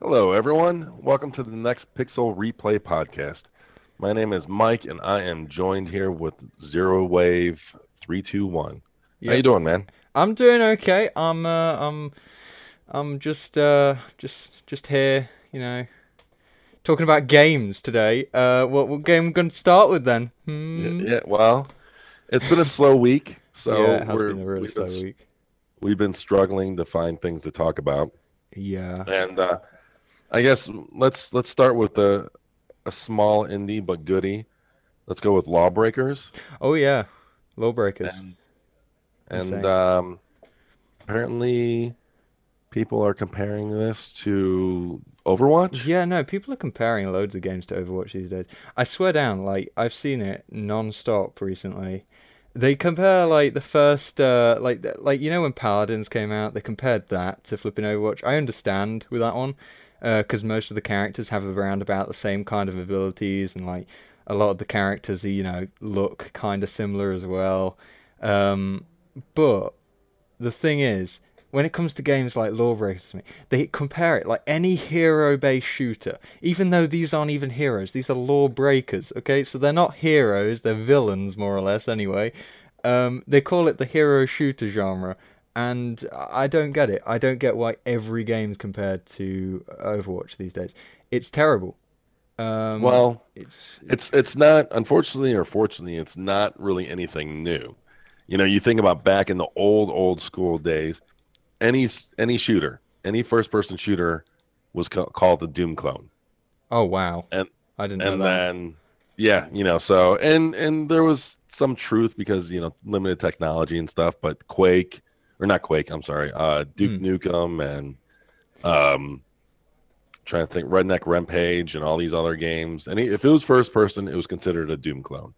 Hello, everyone. Welcome to the next Pixel Replay podcast. My name is Mike, and I am joined here with Zero Wave 321. How you Yep, doing, man? I'm doing okay. I'm just here, talking about games today. What game we gonna start with then? Yeah, yeah. Well, it's been a slow week, Yeah, so it has been a really slow week. we've been struggling to find things to talk about. Yeah. And I guess let's start with a small indie but goodie. Let's go with Lawbreakers. Oh yeah, Lawbreakers, And and insane. apparently people are comparing this to Overwatch. Yeah, no, people are comparing loads of games to Overwatch these days. I swear down, like I've seen it non-stop recently. They compare like the first, like when Paladins came out, they compared that to flipping Overwatch. I understand with that one, because most of the characters have around about the same kind of abilities, and like a lot of the characters, look kind of similar as well. Um, but the thing is, when it comes to games like Lawbreakers, to me, they compare it like any hero-based shooter. Even though these aren't even heroes, these are lawbreakers. Okay, so they're not heroes; they're villains, more or less. Anyway, they call it the hero shooter genre, and I don't get it. I don't get why every game's compared to Overwatch these days. It's terrible. Um, Well, it's it's not, unfortunately or fortunately, it's not really anything new. You think about back in the old school days, any shooter, any first person shooter was called the Doom clone. oh wow, And I didn't know and that. then yeah, so and there was some truth because, limited technology and stuff, but Quake or not Quake, I'm sorry, Duke Mm. Nukem and um trying to think Redneck Rampage and all these other games. And if it was first person, it was considered a Doom clone.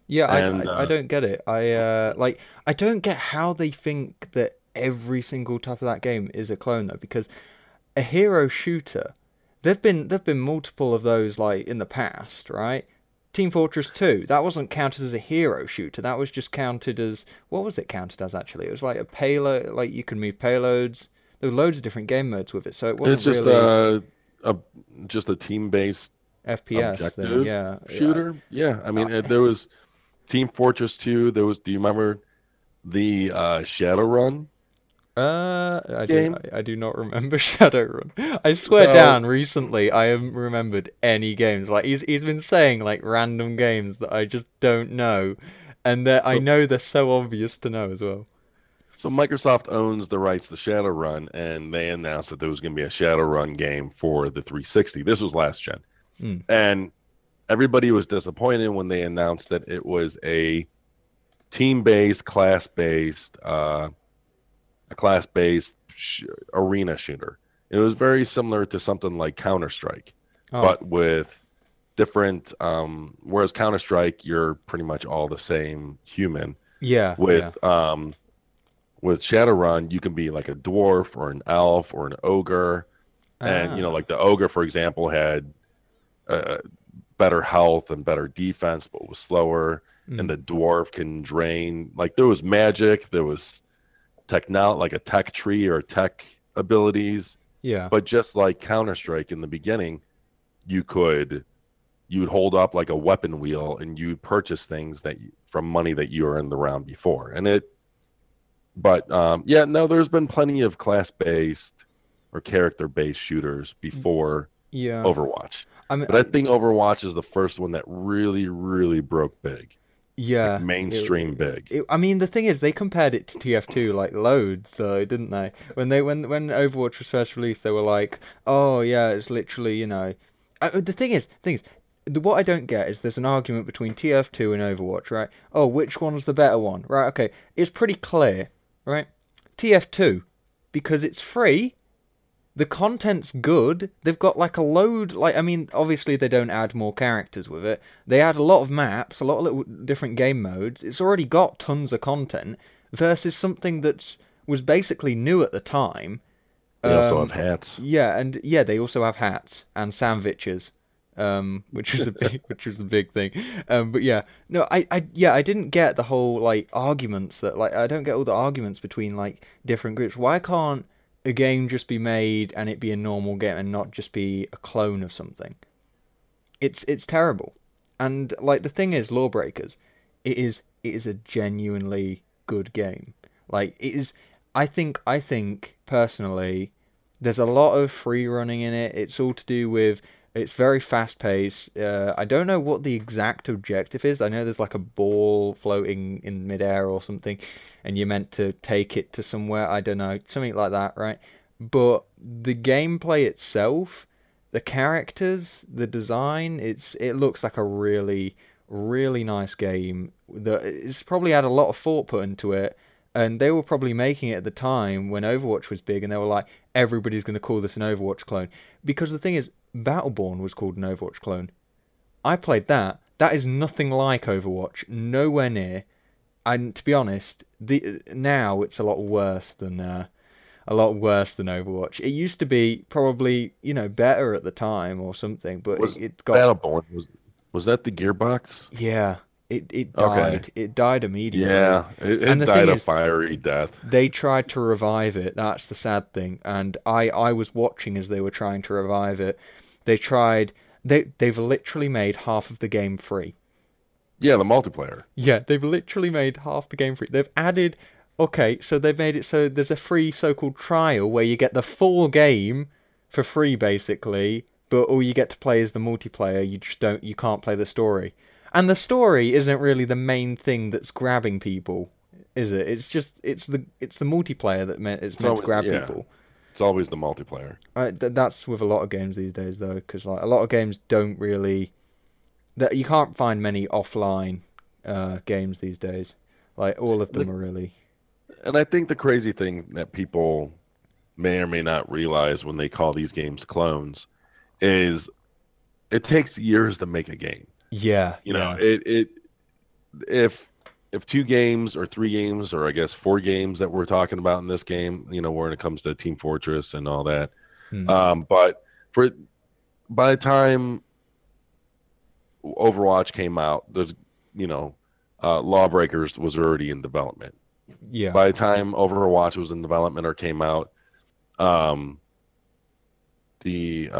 Yeah, And I don't get it. I don't get how they think that every single type of that game is a clone though, because a hero shooter, there've been multiple of those like in the past, right? Team Fortress 2, that wasn't counted as a hero shooter. That was just counted as what was it counted as actually? It was like a payload, like you can move payloads. There were loads of different game modes with it, so it it's wasn't really a just a team-based FPS thing. objective Yeah, yeah. shooter. Yeah, I mean, I, there was Team Fortress 2. There was. Do you remember the Shadowrun game? I do not remember Shadowrun. I swear So down, recently I haven't remembered any games. Like he's been saying like random games that I just don't know, and that I so know they're so obvious to know as well. so Microsoft owns the rights to Shadowrun, and they announced that there was going to be a Shadowrun game for the 360. This was last gen, Hmm. and everybody was disappointed when they announced that it was team-based, a class-based arena shooter. It was very similar to something like Counter-Strike, Oh, but with different. Whereas Counter-Strike, you're pretty much all the same human. yeah, yeah. With Shadowrun, you can be like a dwarf or an elf or an ogre, and Ah, like the ogre, for example, had uh, better health and better defense, but was slower. And hmm. the dwarf can drain. Like there was magic, there was like a tech tree or tech abilities. Yeah, But just like Counter Strike in the beginning, you could you would hold up like a weapon wheel and you'd purchase things from money that you were in the round before. But yeah, no, there's been plenty of class based or character based shooters before yeah. Overwatch. I mean, But I think Overwatch is the first one that really broke big, like yeah. mainstream big. I mean, the thing is, they compared it to TF2 like loads, though, didn't they? When Overwatch was first released, they were like, "Oh yeah, it's literally, you know." What I don't get is there's an argument between TF2 and Overwatch, right? Oh, which one's the better one? Right? Okay, it's pretty clear, right? TF2 because it's free, the content's good. They've got like a load. Like I mean, obviously they don't add more characters with it. They add a lot of maps, a lot of little different game modes. It's already got tons of content versus something that's was basically new at the time. They also have Um, hats. yeah, and yeah, they also have hats and sandwiches, which was the big thing. But yeah, no, I didn't get the whole like arguments that like I don't get all the arguments between like different groups. Why can't a game just be made and it be a normal game and not just be a clone of something. It's terrible. And like the thing is, Lawbreakers, it is a genuinely good game. Like it is. I think personally, there's a lot of free running in it. It's all to do with it's very fast paced. I don't know what the exact objective is. I know there's like a ball floating in midair or something, and you're meant to take it to somewhere. I don't know, something like that, right? But the gameplay itself, the characters, the design, it looks like a really, really nice game. It's probably had a lot of thought put into it, and they were probably making it at the time when Overwatch was big, and they were like, everybody's going to call this an Overwatch clone. Because the thing is, Battleborn was called an Overwatch clone. I played that. That is nothing like Overwatch, nowhere near. And to be honest, now it's a lot worse than Overwatch. It used to be probably, better at the time or something, but Was it got Battleborn was that the Gearbox? yeah, it Okay. died. It died immediately. Yeah, it, And it the died thing a is, fiery death. they tried to revive it. That's the sad thing. And I was watching as they were trying to revive it. They've literally made half of the game free. Yeah, the multiplayer. Yeah, they've literally made half the game free. They've added, okay, so they've made it so there's a free so-called trial where you get the full game for free, basically, but all you get to play is the multiplayer. You can't play the story. And the story isn't really the main thing that's grabbing people, is it? It's the multiplayer it's It's meant to always grab yeah, people. it's always the multiplayer. That's with a lot of games these days, though, because like a lot of games don't really that you can't find many offline games these days. Like all of them are really. And I think the crazy thing that people may or may not realize when they call these games clones is it takes years to make a game. Yeah, You know, yeah, it if two games or three games or I guess four games that we're talking about in this game, when it comes to Team Fortress and all that. hmm. But for by the time Overwatch came out, Lawbreakers was already in development. Yeah, By the time Overwatch was in development or came out, um, the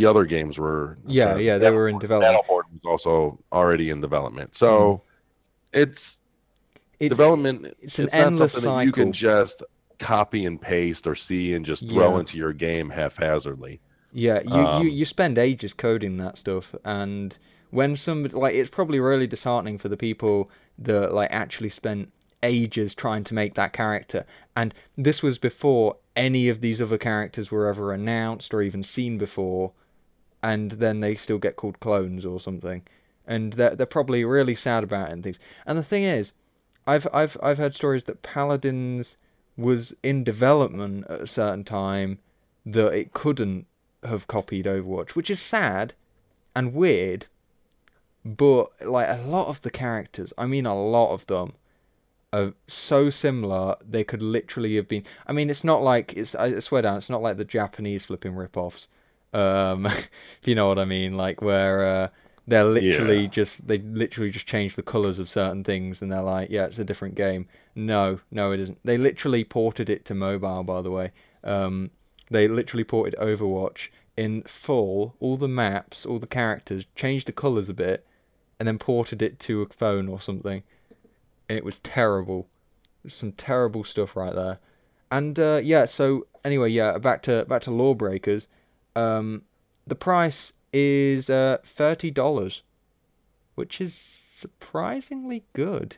other games were I'm yeah, trying to yeah. think, They were in development. Battleborn was also already in development. Mm. So it's It's development. it's an It's not endless something that you can cycle. just copy and paste or see and just throw Yeah, into your game haphazardly. yeah. You Um, you spend ages coding that stuff, and when it's probably really disheartening for the people that like actually spent ages trying to make that character. And this was before any of these other characters were ever announced or even seen before, and then they still get called clones or something. And they're probably really sad about it and things. And the thing is, I've heard stories that Paladins was in development at a certain time that it couldn't have copied Overwatch, which is sad and weird. But like a lot of the characters, I mean a lot of them, are so similar they could literally have been. I mean, it's not like I swear down, it's not like the Japanese flipping rip-offs. If you know what I mean, like where yeah, they literally just change the colors of certain things, and they're like, yeah, it's a different game. No, no, it isn't. They literally ported it to mobile, by the way. They literally ported Overwatch in full, all the maps, all the characters, changed the colors a bit, and then ported it to a phone or something. And it was terrible. There's some terrible stuff right there. And yeah, so anyway, yeah, back to Lawbreakers. The price is $30, which is surprisingly good.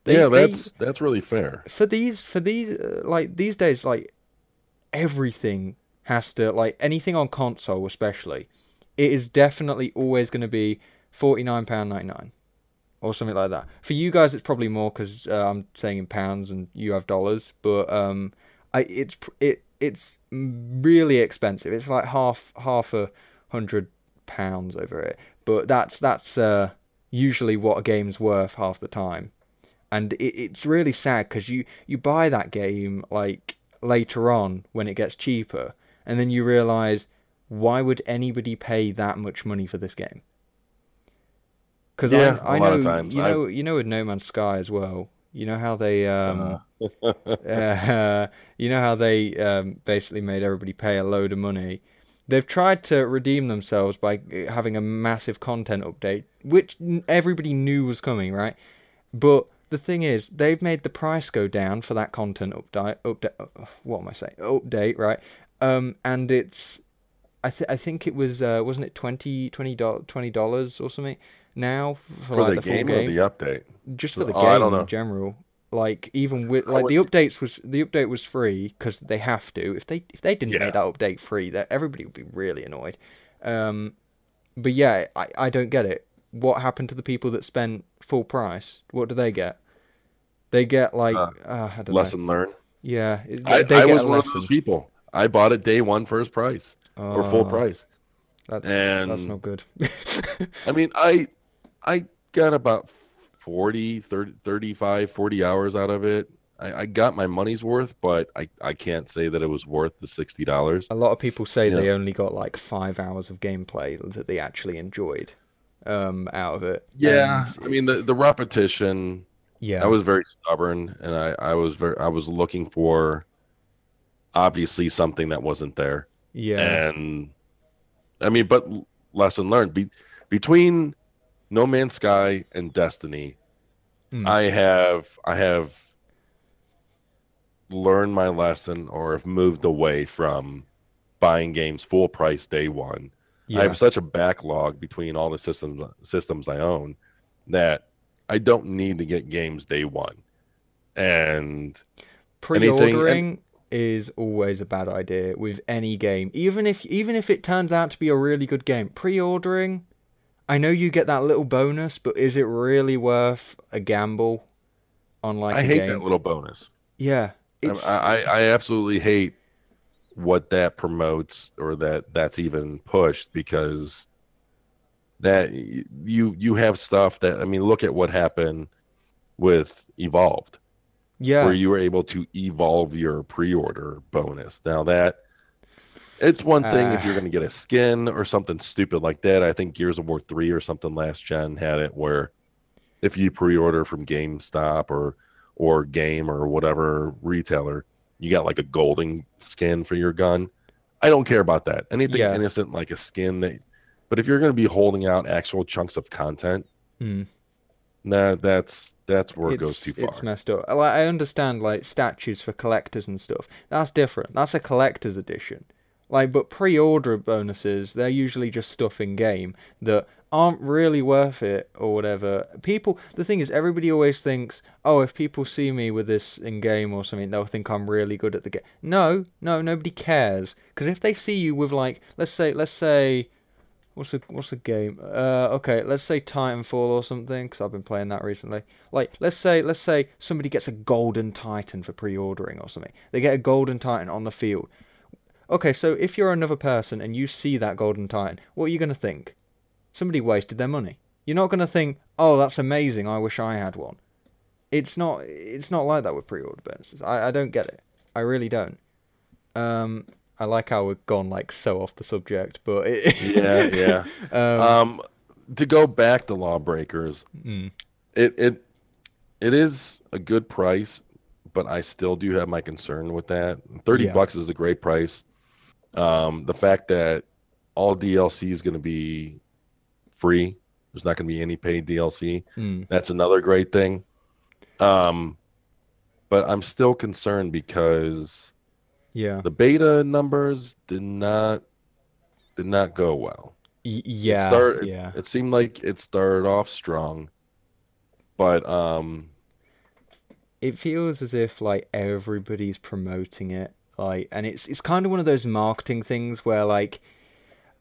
yeah, They that's really fair. for these like these days, like everything has to, like anything on console especially, it is definitely always going to be £49.99 or something like that. For you guys, it's probably more because I'm saying in pounds and you have dollars, but it's really expensive. It's like half £100 over it, but that's usually what a game's worth half the time, and it's really sad because you buy that game like later on when it gets cheaper, and then you realize why would anybody pay that much money for this game? Because Yeah, a I lot know of times you know with No Man's Sky as well. You know how they Uh, you know how they basically made everybody pay a load of money. They've tried to redeem themselves by having a massive content update, which everybody knew was coming, right? But the thing is, they've made the price go down for that content update. What am I saying? Update, right? And it's I think it was wasn't it $20 or something now for for like the the full game or game, the update? just for the Oh, I game don't in know. general. Like even with I like would, the update was free because they have to. If they didn't make yeah. that update free, that everybody would be really annoyed. Um, but yeah, I don't get it. What happened to the people that spent full price? What do they get? They get like Uh, I don't know. Lesson learned. Yeah, I they I get a was one of those lesson. people. I bought it day one first price or full Oh, price, that's and not good. I mean I got about 40, 30, 35, 40 hours out of it. I got my money's worth, but I can't say that it was worth the $60. A lot of people say Yeah. they only got like 5 hours of gameplay that they actually enjoyed out of it, Yeah, and I mean the repetition, I yeah, was very stubborn and I was looking for obviously something that wasn't there. yeah, And I mean, but lesson learned. Between No Man's Sky and Destiny, mm, I have learned my lesson or have moved away from buying games full price day one. I yeah. have such a backlog between all the systems I own that I don't need to get games day one. And anything and Pre-ordering is always a bad idea with any game, even if it turns out to be a really good game. Pre-ordering, I know you get that little bonus, but is it really worth a gamble on like I a hate that game? little bonus. Yeah, it's I absolutely hate what that promotes or that's even pushed because that you have stuff that I mean look at what happened with Evolved where yeah. you were able to evolve your pre-order bonus. Now that it's one thing Uh, if you're going to get a skin or something stupid like that. I think Gears of War 3 or something last gen had it where if you pre-order from GameStop or Game or whatever retailer, you got like a golden skin for your gun. I don't care about that. Anything yeah. innocent like a skin that, but if you're going to be holding out actual chunks of content, Hmm. nah, that's where it goes too It's far. messed up. Like, I understand like statues for collectors and stuff. That's different. That's a collector's edition. Like, but pre-order bonuses, they're usually just stuff in game that aren't really worth it or whatever. The thing is, everybody always thinks, oh, if people see me with this in game or something, they'll think I'm really good at the game. No, no, nobody cares. Because if they see you with like, let's say, what's a game? Okay, let's say Titanfall or something, because I've been playing that recently. Like, let's say somebody gets a golden Titan for pre-ordering or something. They get a golden Titan on the field. Okay, so if you're another person and you see that golden Titan, what are you gonna think? Somebody wasted their money. You're not gonna think, oh, that's amazing. I wish I had one. It's not like that with pre-order bonuses. I don't get it. I really don't. Um, I like how we've gone like so off the subject, but Yeah, yeah. um, Um, to go back to Lawbreakers, mm, it it it is a good price, but I still do have my concern with that. 30 yeah, bucks is a great price. The fact that all DLC is going to be free, there's not going to be any paid DLC. mm, That's another great thing. Um, but I'm still concerned because yeah, the beta numbers did not go well. yeah, yeah. It seemed like it started off strong, but It feels as if like everybody's promoting it, like, and it's kind of one of those marketing things where like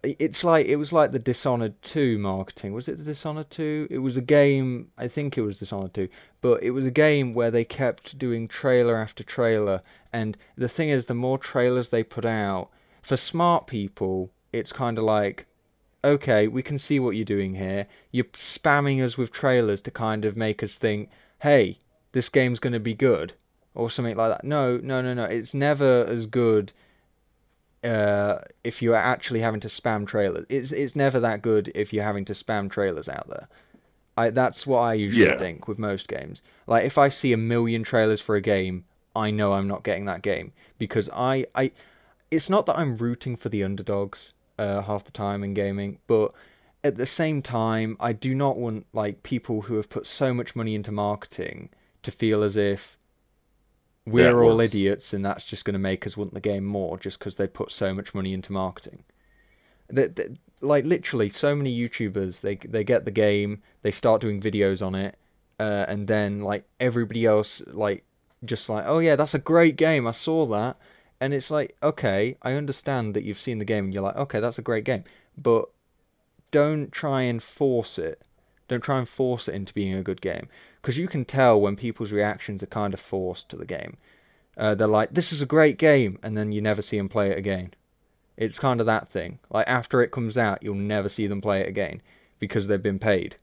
it's like it was like the Dishonored 2 marketing. Was it the Dishonored 2? It was a game, I think it was Dishonored 2, but it was a game where they kept doing trailer after trailer, and the thing is, the more trailers they put out, for smart people, it's kind of like, okay, we can see what you're doing here. You're spamming us with trailers to kind of make us think, hey, this game's going to be good, or something like that. No, no, no, no. It's never as good if you're actually having to spam trailers. It's never that good if you're having to spam trailers out there. That's what I usually Yeah, think with most games. Like if I see a million trailers for a game, I know I'm not getting that game because it's not that I'm rooting for the underdogs half the time in gaming, but at the same time, I do not want like people who have put so much money into marketing to feel as if that we're all works. idiots and that's just going to make us want the game more just because they put so much money into marketing. That like literally so many YouTubers they get the game, they start doing videos on it, and then like everybody else like just like, oh yeah, that's a great game, I saw that, and it's like, okay, I understand that you've seen the game and you're like, okay, that's a great game, but don't try and force it. Don't try and force it into being a good game because you can tell when people's reactions are kind of forced to the game. They're like, this is a great game, and then you never see them play it again. It's kind of that thing. Like after it comes out, you'll never see them play it again because they've been paid.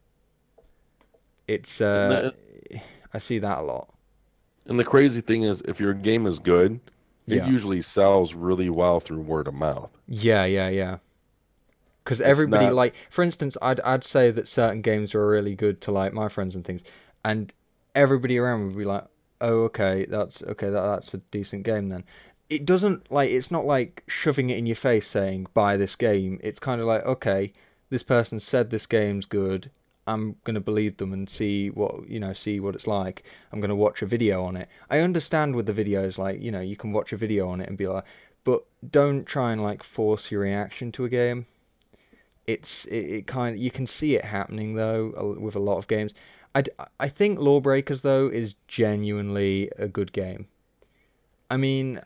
It's And I see that a lot. the crazy thing is, if your game is good, it Yeah. usually sells really well through word of mouth. Yeah. Because It's everybody not, like, for instance, I'd say that certain games are really good to like my friends and things, and everybody around would be like, "Oh, okay, that's okay. That's a decent game then." It doesn't like it's not like shoving it in your face saying buy this game. It's kind of like, okay, this person said this game's good. I'm gonna believe them and see what see what it's like. I'm gonna watch a video on it. I understand with the videos, like you can watch a video on it and be like, but don't try and like force your reaction to a game. It kind of you can see it happening though with a lot of games. I think Lawbreakers though is genuinely a good game. I mean,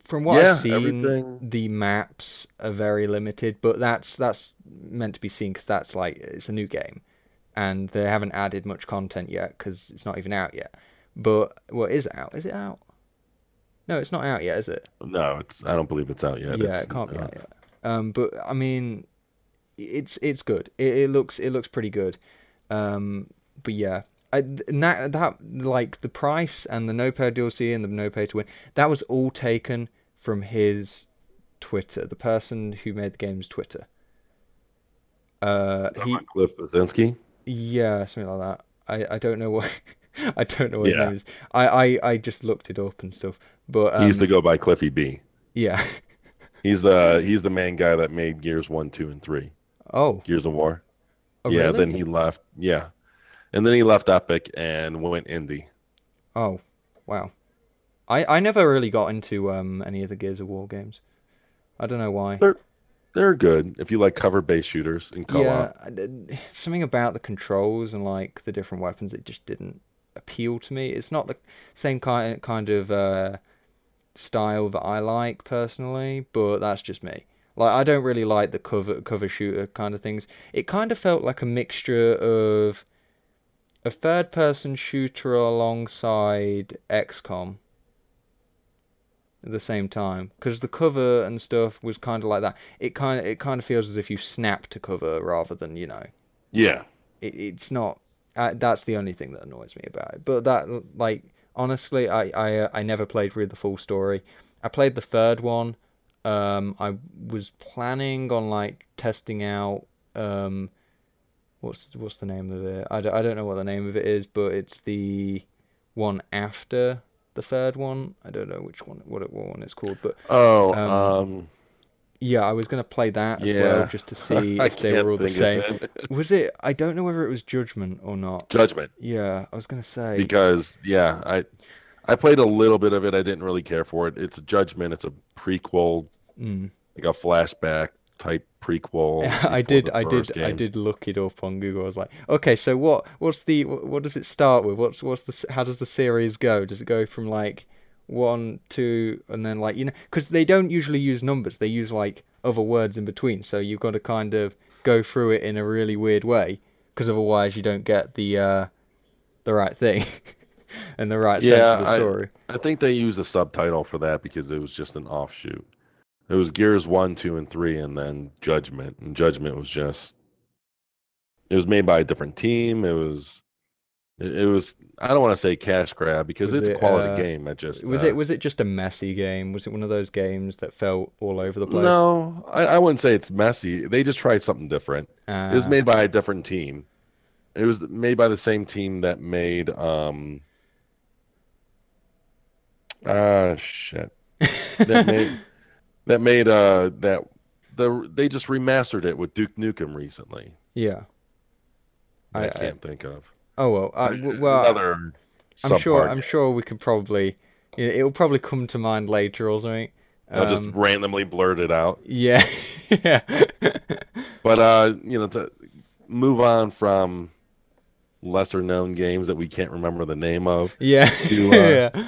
from what I've yeah, seen, everything. the maps are very limited, but that's meant to be seen because that's like it's a new game, and they haven't added much content yet because it's not even out yet. But what is it out? Is it out? No, it's not out yet, is it? No, I don't believe it's out yet. Yeah, It's it can't be out yet. But I mean, it's good. It looks pretty good. But yeah, that like the price and the no pay DLC and the no pay to win, that was all taken from his Twitter. The person who made the game's Twitter. He Cliff Basinski. yeah, something like that. I don't know what I don't know what his Yeah, name is. I just looked it up and stuff. But he used to go by Cliffy B. yeah. He's the main guy that made Gears 1, 2, and 3. Oh, Gears of War. oh Yeah, then really? he left. Yeah. And then he left Epic and went indie. Oh, wow. I never really got into any of the Gears of War games. I don't know why. They're they're good if you like cover-based shooters in Yeah, co-op. something about the controls and like the different weapons, it just didn't appeal to me. It's not the same kind of style that I like personally, but that's just me. Like I don't really like the cover shooter kind of things. It kind of felt like a mixture of a third person shooter alongside XCOM at the same time because the cover and stuff was kind of like that. It kind of feels as if you snap to cover rather than Yeah. it's not. That's the only thing that annoys me about it. But that like honestly, I never played through the full story. I played the third one. I was planning on like testing out what's the name of it? I don't know what the name of it is, but it's the one after the third one. I don't know which one what one it's called, but Oh, um yeah, I was gonna play that as well yeah. just to see I if they were can't all the think of same. it. Was it? I don't know whether it was Judgment or not. Judgment. Yeah, I was gonna say. Because yeah, I played a little bit of it. I didn't really care for it. It's a Judgment. It's a prequel, Mm. like a flashback type prequel I before did, the I did, first I game. did look it up on Google. I was like, okay, so what does it start with? What's how does the series go? Does it go from like one, two, and then like because they don't usually use numbers. They use like other words in between. So you've got to kind of go through it in a really weird way, because otherwise you don't get the right thing and the right sense of Yeah, the story. I think they used a subtitle for that because it was just an offshoot. It was Gears 1, 2, and 3, and then Judgment. And Judgment was just it was made by a different team. It was I don't want to say cash grab because Was it's a it quality game. It just was it just a messy game? Was it one of those games that felt all over the place? no, I wouldn't say it's messy. They just tried something different. It was Uh, made by a different team, It was made by the same team that made shit. That made that made that they just remastered it with Duke Nukem recently. Yeah. That I I can't think of. oh well. Well, Another I'm sure. subpar I'm game. sure we could probably. It'll probably come to mind later or something. I'll just Um. randomly blurt it out. Yeah. Yeah. But to move on from lesser known games that we can't remember the name of Yeah. to Yeah.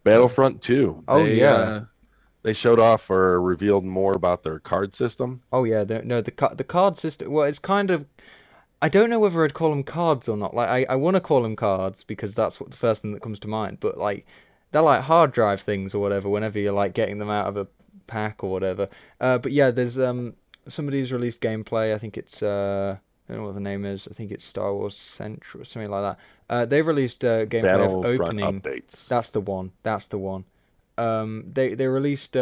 Battlefront 2. Oh yeah. They showed off or revealed more about their card system. Oh yeah. No. The card system. Well, it's kind of. I don't know whether I'd call them cards or not. Like I want to call them cards because that's what the first thing that comes to mind. But like they're like hard drive things or whatever. Whenever you're like getting them out of a pack or whatever. But yeah, there's somebody's released gameplay. I think it's I don't know what the name is. I think it's Star Wars Central or something like that. They've released gameplay of Battlefront opening. updates. That's the one. That's the one. They released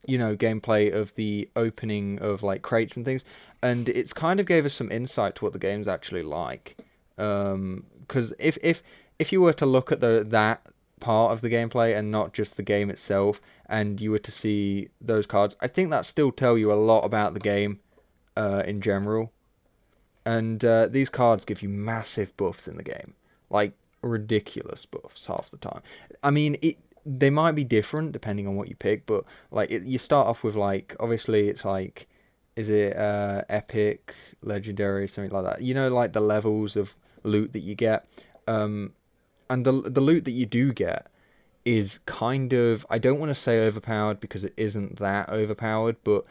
gameplay of the opening of like crates and things, and it's kind of gave us some insight to what the game's actually like. Because if you were to look at that part of the gameplay and not just the game itself, and you were to see those cards, I think that still tell you a lot about the game, in general. And these cards give you massive buffs in the game, like ridiculous buffs half the time. I mean, they might be different depending on what you pick, but like you start off with like obviously it's like is it epic, legendary, something like that. You know, like the levels of loot that you get, and the loot that you do get is kind of I don't want to say overpowered because it isn't that overpowered, but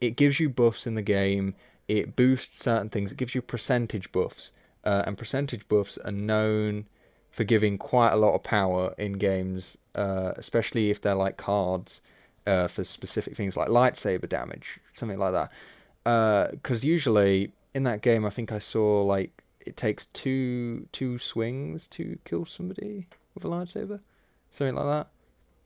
it gives you buffs in the game. It boosts certain things. It gives you percentage buffs, and percentage buffs are known for giving quite a lot of power in games, especially if they're like cards for specific things like lightsaber damage, something like that. Because usually in that game, I think I saw like it takes two swings to kill somebody with a lightsaber, something like that.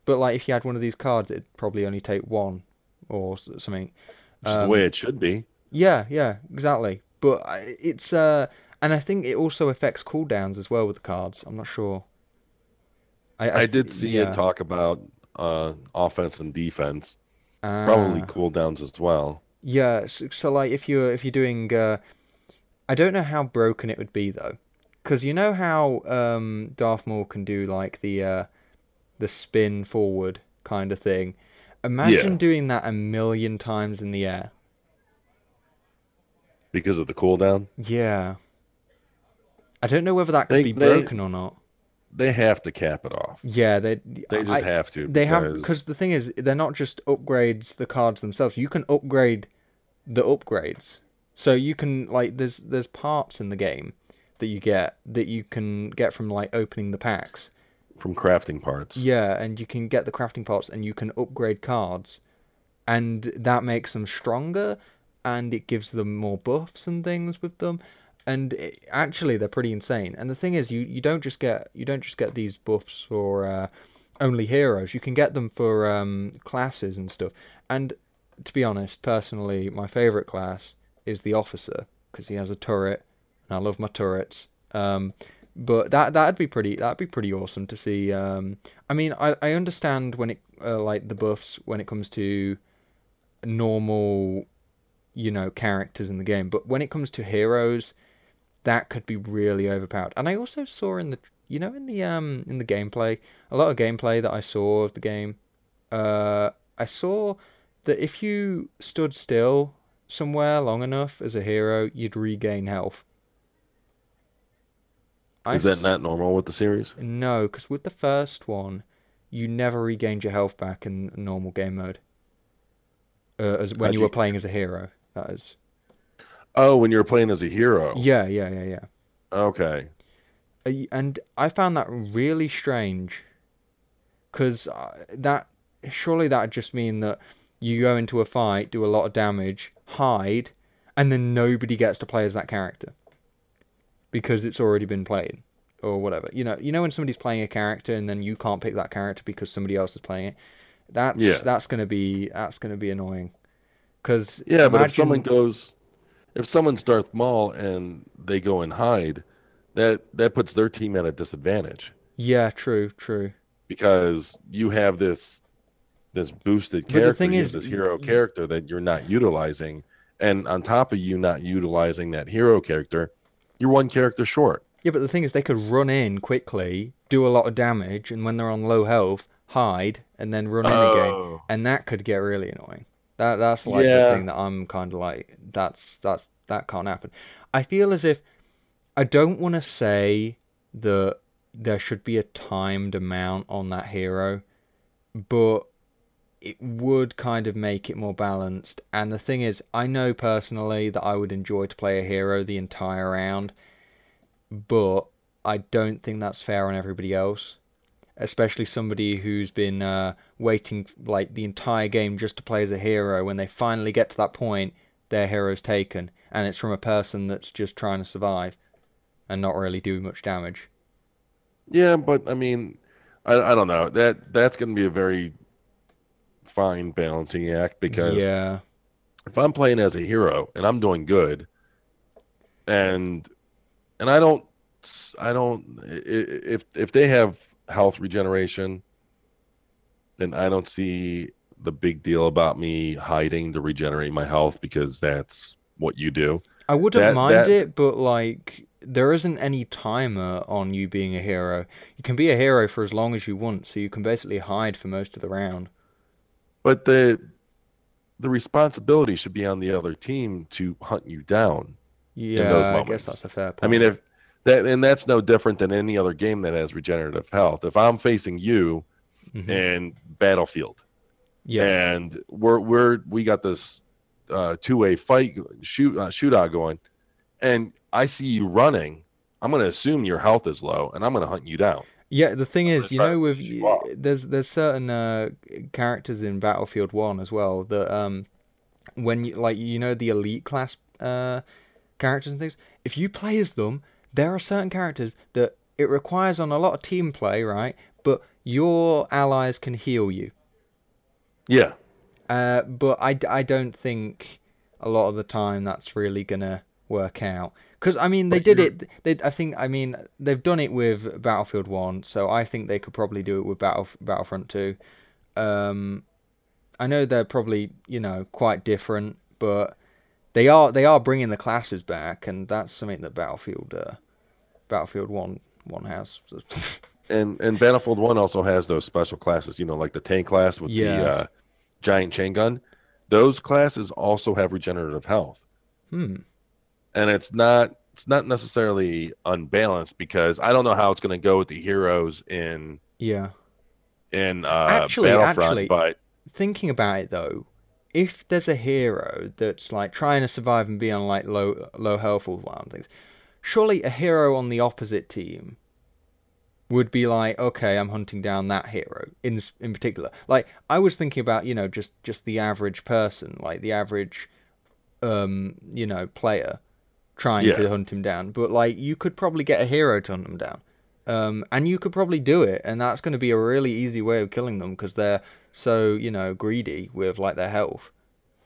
But like if you had one of these cards, it'd probably only take one or something. Which is the way Um, it should be. yeah, yeah, exactly. But it's and I think it also affects cooldowns as well with the cards. I'm not sure. I did see it Yeah. talk about offense and defense, probably Ah. cooldowns as well. Yeah, so like if you're doing I don't know how broken it would be though. 'Cause you know how Darth Maul can do like the spin forward kind of thing. Imagine Yeah, doing that a million times in the air. because of the cooldown. Yeah. I don't know whether that could They be they broken or not. they have to cap it off. Yeah, They just have to they have because because the thing is they're not just upgrades the cards themselves. You can upgrade the upgrades. So you can like there's parts in the game that you can get from like opening the packs. from crafting parts. Yeah, and you can get the crafting parts and you can upgrade cards and that makes them stronger and it gives them more buffs and things with them. And actually they're pretty insane. And the thing is you don't just get these buffs for only heroes. You can get them for classes and stuff. And to be honest, personally, my favorite class is the officer because he has a turret, and I love my turrets. But that'd be pretty awesome to see. I mean, I understand when it like the buffs when it comes to normal, characters in the game, but when it comes to heroes, that could be really overpowered. And I also saw in the in the gameplay, a lot of gameplay that I saw of the game, I saw that if you stood still somewhere long enough as a hero, you'd regain health. I Is that s- not normal with the series? no, because with the first one, you never regained your health back in normal game mode, as when How'd you were you? playing as a hero. That is. Oh, when you were playing as a hero. Yeah, yeah, yeah, yeah. Okay. And I found that really strange, because that surely that'd just mean that you go into a fight, do a lot of damage, hide, and then nobody gets to play as that character because it's already been played or whatever. When somebody's playing a character and then you can't pick that character because somebody else is playing it. That's Yeah. that's gonna be annoying. Because Yeah, but imagine, if if someone's Darth Maul and they go and hide, that puts their team at a disadvantage Yeah, true, true. because you have this boosted But the character, thing you have is, this hero character that you're not utilizing, and on top of you not utilizing that hero character, you're one character short. yeah, but the thing is, they could run in quickly, do a lot of damage, and when they're on low health, hide and then run in again, Oh, and that could get really annoying. That's like the yeah. thing that I'm kind of like, that can't happen. I feel as if I don't want to say that there should be a timed amount on that hero, but it would kind of make it more balanced. And the thing is, I know personally that I would enjoy to play a hero the entire round, but I don't think that's fair on everybody else. Especially somebody who's been waiting like the entire game just to play as a hero. When they finally get to that point, their hero's taken, and it's from a person that's just trying to survive and not really do much damage. Yeah, but I mean, I don't know. That's going to be a very fine balancing act because Yeah, if I'm playing as a hero and I'm doing good and and I don't if they have health regeneration, then I don't see the big deal about me hiding to regenerate my health because that's what you do. I wouldn't That mind that it, but like there isn't any timer on you being a hero. You can be a hero for as long as you want, so you can basically hide for most of the round. but the responsibility should be on the other team to hunt you down in those Yeah, I guess moments. that's a fair I mean, point. if that and that's no different than any other game that has regenerative health. If I'm facing you Hmm. in Battlefield Yeah. and we got this two-way shootout going, and I see you running, I'm going to assume your health is low, and I'm going to hunt you down. Yeah, the thing I'm going is, to try to with finish you off. there's certain characters in Battlefield 1 as well that when you like the elite class characters and things, if you play as them, there are certain characters that it requires on a lot of team play, right? But your allies can heal you. Yeah, But I don't think a lot of the time that's really gonna work out. Because I mean, they but did you're it. I think. I mean, they've done it with Battlefield 1, so I think they could probably do it with Battlefront 2. Um, I know they're probably quite different, but they are bringing the classes back, and that's something that Battlefield 1 has. and Battlefield 1 also has those special classes, like the tank class with the Yeah. giant chain gun. Those classes also have regenerative health. Hmm. And it's not necessarily unbalanced because I don't know how it's going to go with the heroes Yeah. in Battlefront, Actually, but thinking about it though, if there's a hero that's like trying to survive and be on like low health or wild things, surely a hero on the opposite team would be like, okay, I'm hunting down that hero in particular. Like I was thinking about, just the average person, like the average player trying yeah. to hunt him down. But like you could probably get a hero to hunt him down. And you could probably do it, and that's going to be a really easy way of killing them because they're so, greedy with like their health.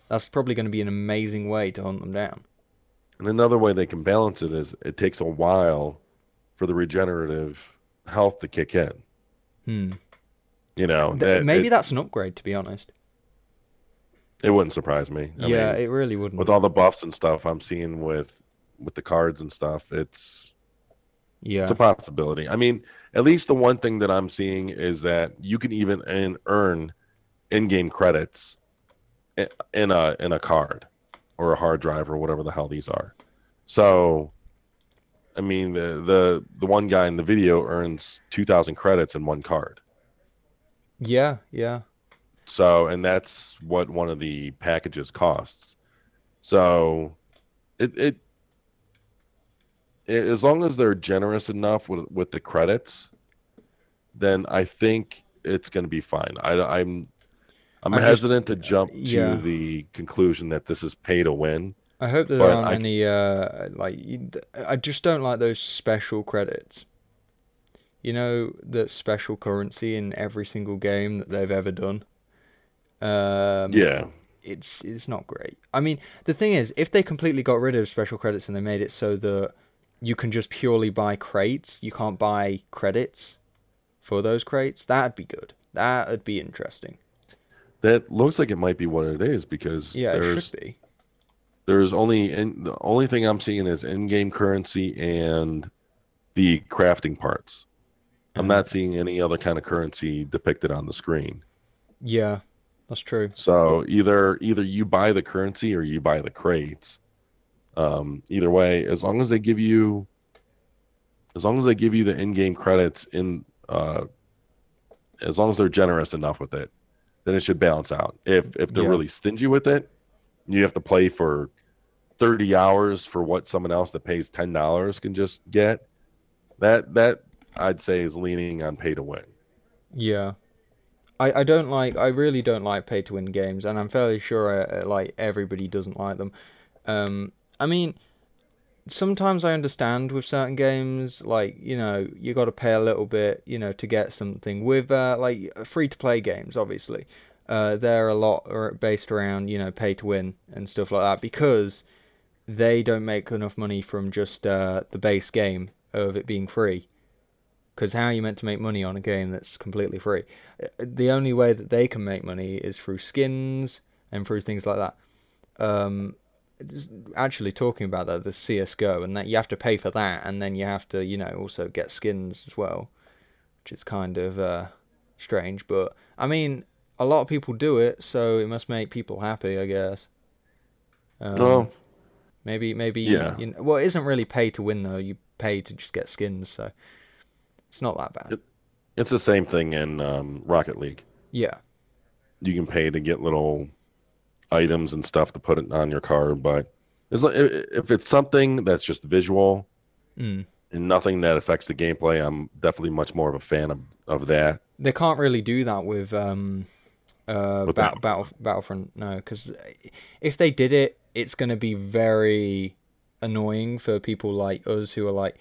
That's probably going to be an amazing way to hunt them down. And another way they can balance it is it takes a while for the regenerative health to kick in. Hmm. That Maybe that's an upgrade, to be honest. it wouldn't surprise me. I Yeah, mean, it really with wouldn't. all the buffs and stuff I'm seeing with the cards and stuff, it's a Yeah. possibility. I mean, at least the one thing that I'm seeing is that you can even earn in-game credits in a card or a hard drive or whatever the hell these are. So, I mean, the one guy in the video earns 2,000 credits in one card. Yeah, yeah. So, and that's what one of the packages costs. So, it, it, as long as they're generous enough with the credits, then I think it's going to be fine. I'm I just, hesitant to jump to yeah. the conclusion that this is pay to win, I hope there but aren't any I just don't like those special credits. The special currency in every single game that they've ever done. Um, yeah, it's not great. I mean, the thing is, if they completely got rid of special credits and they made it so that you can just purely buy crates, you can't buy credits for those crates, that'd be good. That'd be interesting. That looks like it might be what it is because Yeah, it should be. there's only the only thing I'm seeing is in-game currency and the crafting parts. I'm not Okay. seeing any other kind of currency depicted on the screen. Yeah, that's true. So either you buy the currency or you buy the crates. Either way, as long as they give you the in-game credits as long as they're generous enough with it, then it should balance out. If they're Yeah. really stingy with it, you have to play for 30 hours for what someone else that pays $10 can just get. That I'd say is leaning on pay to win. Yeah. I don't like I really don't like pay to win games, and I'm fairly sure like everybody doesn't like them. I mean, sometimes I understand with certain games, like, you got to pay a little bit, to get something. With like free to play games, obviously, they're a lot based around, pay to win and stuff like that because they don't make enough money from just the base game of it being free. Because how are you meant to make money on a game that's completely free? The only way that they can make money is through skins and through things like that. Um, Actually talking about that, the CS:GO, and that you have to pay for that, and then you have to, also get skins as well, which is kind of strange. But I mean, a lot of people do it, so it must make people happy, I guess. Um, Well, maybe yeah, well, it isn't really pay to win though. You pay to just get skins, so it's not that bad. it, it's the same thing in Rocket League. Yeah. You can pay to get little items and stuff to put it on your car, but if it's something that's just visual Mm. and nothing that affects the gameplay, I'm definitely much more of a fan of that. They can't really do that with With Battlefront. Battlefront, no, because if they did it, it's going to be very annoying for people like us who are like,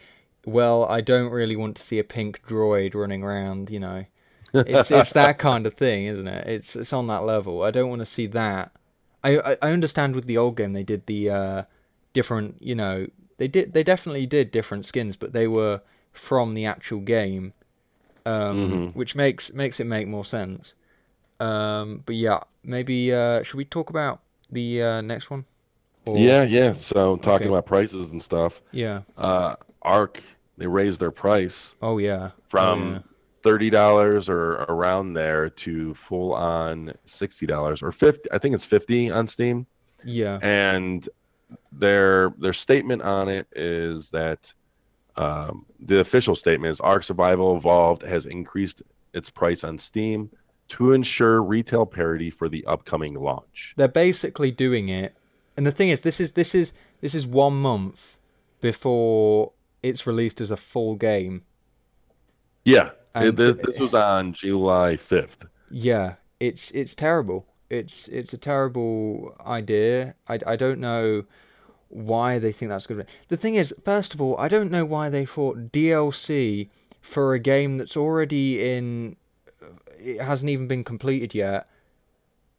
well, I don't really want to see a pink droid running around. It's that kind of thing, isn't it? It's on that level. I don't want to see that. I understand with the old game they did the different, they definitely did different skins, but they were from the actual game, hmm which makes it make more sense. But yeah, maybe should we talk about the next one? Or Yeah, yeah. So talking okay, about prices and stuff, yeah. uh, Arc they raised their price Oh yeah. Oh yeah. from $30 or around there to full on $60 or 50. I think it's 50 on Steam. Yeah. And their statement on it is that the official statement is Ark Survival Evolved has increased its price on Steam to ensure retail parity for the upcoming launch. They're basically doing it, and the thing is, this is 1 month before it's released as a full game, Yeah, and this was on July 5th. yeah, it's terrible. It's a terrible idea. I don't know why they think that's good. The thing is, first of all, I don't know why they thought DLC for a game that's already in, it hasn't even been completed yet,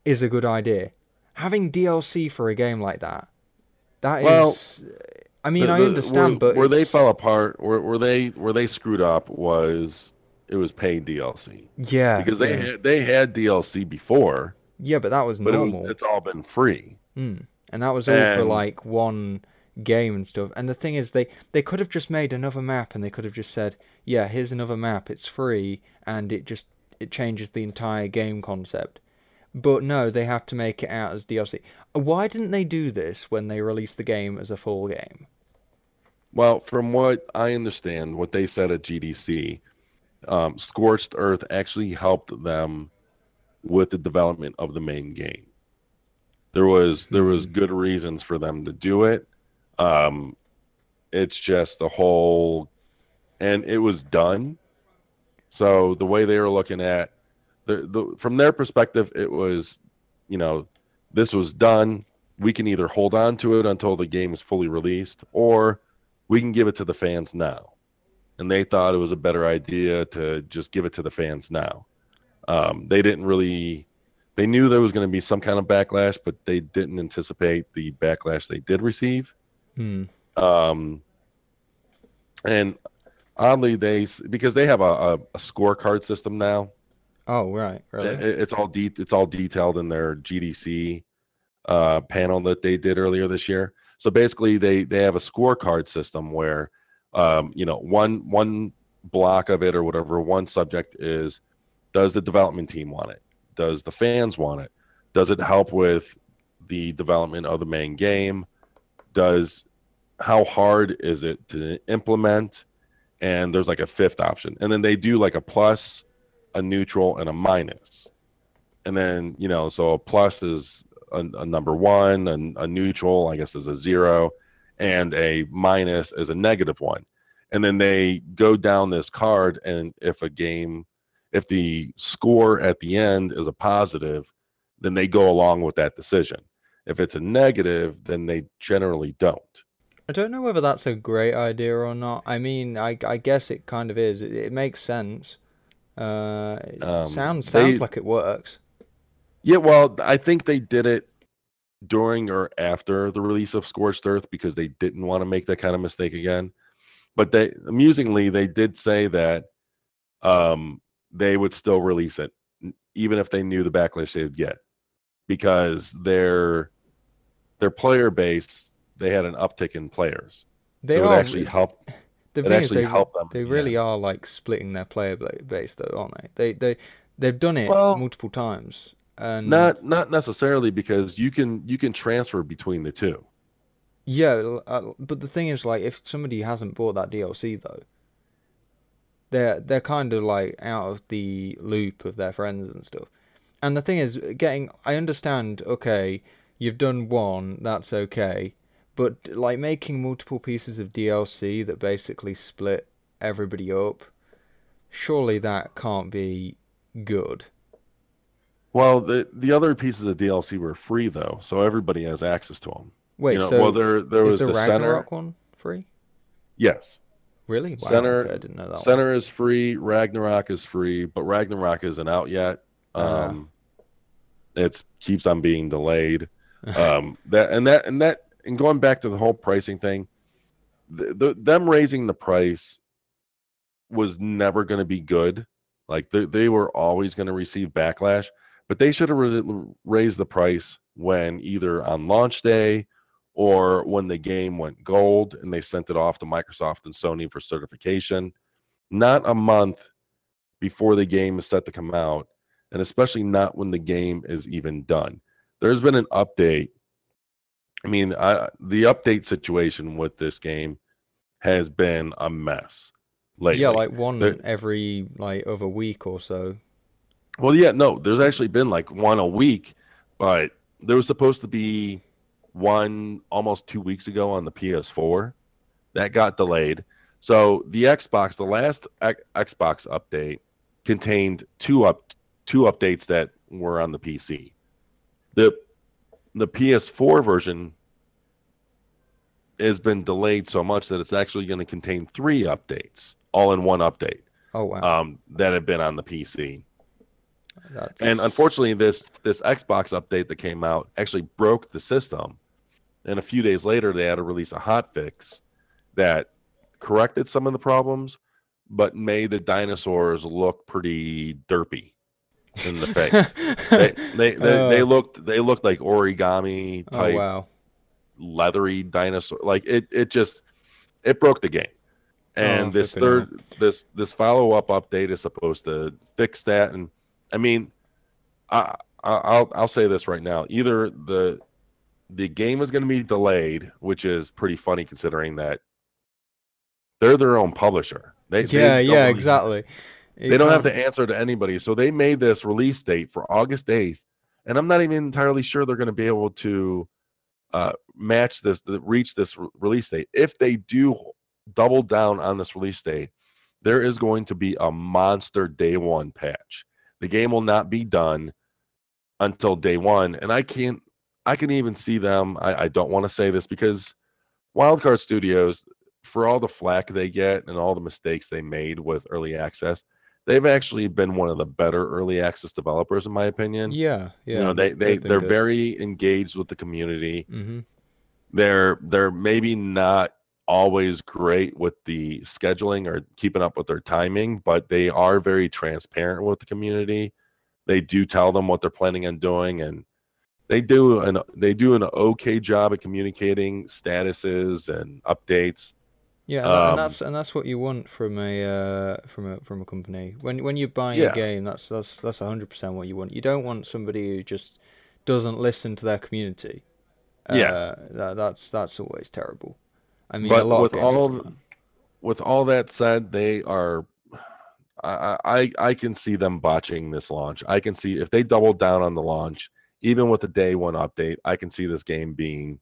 is a good idea. Having DLC for a game like that, that Well, is, I mean, I understand, but where they it's, fell apart, where they screwed up was it was paid DLC yeah, because yeah, they had DLC before, yeah, but that was but normal. it's all been free. Hmm. And that was all for And like one game and stuff. And the thing is, they could have just made another map, and they could have just said, "Yeah, here's another map. It's free," and it changes the entire game concept. But no, they have to make it out as DLC. Why didn't they do this when they released the game as a full game? well, from what I understand, what they said at GDC, Scorched Earth actually helped them with the development of the main game. There was Hmm. good reasons for them to do it. Um, it's just the whole, and it was done. So the way they were looking at from their perspective, it was, you know, this was done. We can either hold on to it until the game is fully released, or we can give it to the fans now. And they thought it was a better idea to just give it to the fans now. They didn't really. they knew there was going to be some kind of backlash, but they didn't anticipate the backlash they did receive. Hmm. Um, and oddly, because they have a scorecard system now. Oh, right, really? It's all detailed in their GDC panel that they did earlier this year. So basically, they have a scorecard system where, one block of it or whatever, one subject is, does the development team want it? Does the fans want it? Does it help with the development of the main game? Does How hard is it to implement? And there's like a fifth option, and then they do like a plus, a neutral, and a minus. And then so a plus is a number one, and a neutral, I guess, is a zero, and a minus is a negative one. And then they go down this card, and if the score at the end is a positive, then they go along with that decision. If it's a negative, then they generally don't. I don't know whether that's a great idea or not. I mean, I guess it kind of is. It makes sense. It sounds They like it works. Yeah, well, I think they did it during or after the release of Scorched Earth because they didn't want to make that kind of mistake again. But they amusingly they did say that they would still release it even if they knew the backlash they would get because their player base, they had an uptick in players. They So it are. actually helped The it thing is, actually helped them they in the really end. are like splitting their player base, though, aren't they? They've done it Well, multiple times, and not necessarily because you can transfer between the two. yeah. But the thing is, like, if somebody hasn't bought that DLC though, they're kind of like out of the loop of their friends and stuff. And the thing is, I understand. Okay, you've done one, that's okay, but like making multiple pieces of DLC that basically split everybody up, surely that can't be good. Well, the other pieces of DLC were free though, so everybody has access to them. Wait, Well, so there is was the the center. Ragnarok one free? Yes, Really? Wow, okay, I center didn't know that one. center is free. Ragnarok is free, but Ragnarok isn't out yet. Uh, Um, it keeps on being delayed. And going back to the whole pricing thing, them raising the price was never going to be good. Like they were always going to receive backlash, but they should have raised the price when either on launch day or when the game went gold and they sent it off to Microsoft and Sony for certification, not a month before the game is set to come out, and especially not when the game is even done. There's been an update. I mean, the update situation with this game has been a mess yeah, lately. like one There, every like other week or so. Well, yeah, no, there's actually been like one a week, but there was supposed to be one almost 2 weeks ago on the PS4 that got delayed. So the last Xbox update contained two updates that were on the PC. The the PS4 version has been delayed so much that it's actually going to contain three updates, all in one update, Oh wow, that have been on the PC. And that's unfortunately, this Xbox update that came out actually broke the system. And a few days later, they had to release a hot fix that corrected some of the problems, but made the dinosaurs look pretty derpy in the face. oh They looked like origami oh type wow, leathery dinosaur. Like it broke the game. oh And flipping hell. this follow up update is supposed to fix that. And I mean, I'll say this right now. Either the game is going to be delayed, which is pretty funny considering that they're their own publisher. Yeah, yeah, exactly. They It don't have can't. to answer to anybody. So they made this release date for August 8th, and I'm not even entirely sure they're going to be able to reach this release date. If they do double down on this release date, there is going to be a monster day one patch. The game will not be done until day one, and I can even see them. I don't want to say this because Wildcard Studios, for all the flack they get and all the mistakes they made with early access, they've actually been one of the better early access developers in my opinion. Yeah, You yeah, know, they've been they're good. very engaged with the community. Hmm. They're maybe not always great with the scheduling or keeping up with their timing, but they are very transparent with the community. They do tell them what they're planning on doing, and they do an okay job at communicating statuses and updates. Yeah, Um, and that's what you want from from a company. When you're buying a yeah, game, that's 100% what you want. You don't want somebody who just doesn't listen to their community. yeah. That's always terrible. I mean, a But lot of games have done that. with all that said, they are. I can see them botching this launch. I can see if they double down on the launch, even with the day one update, I can see this game being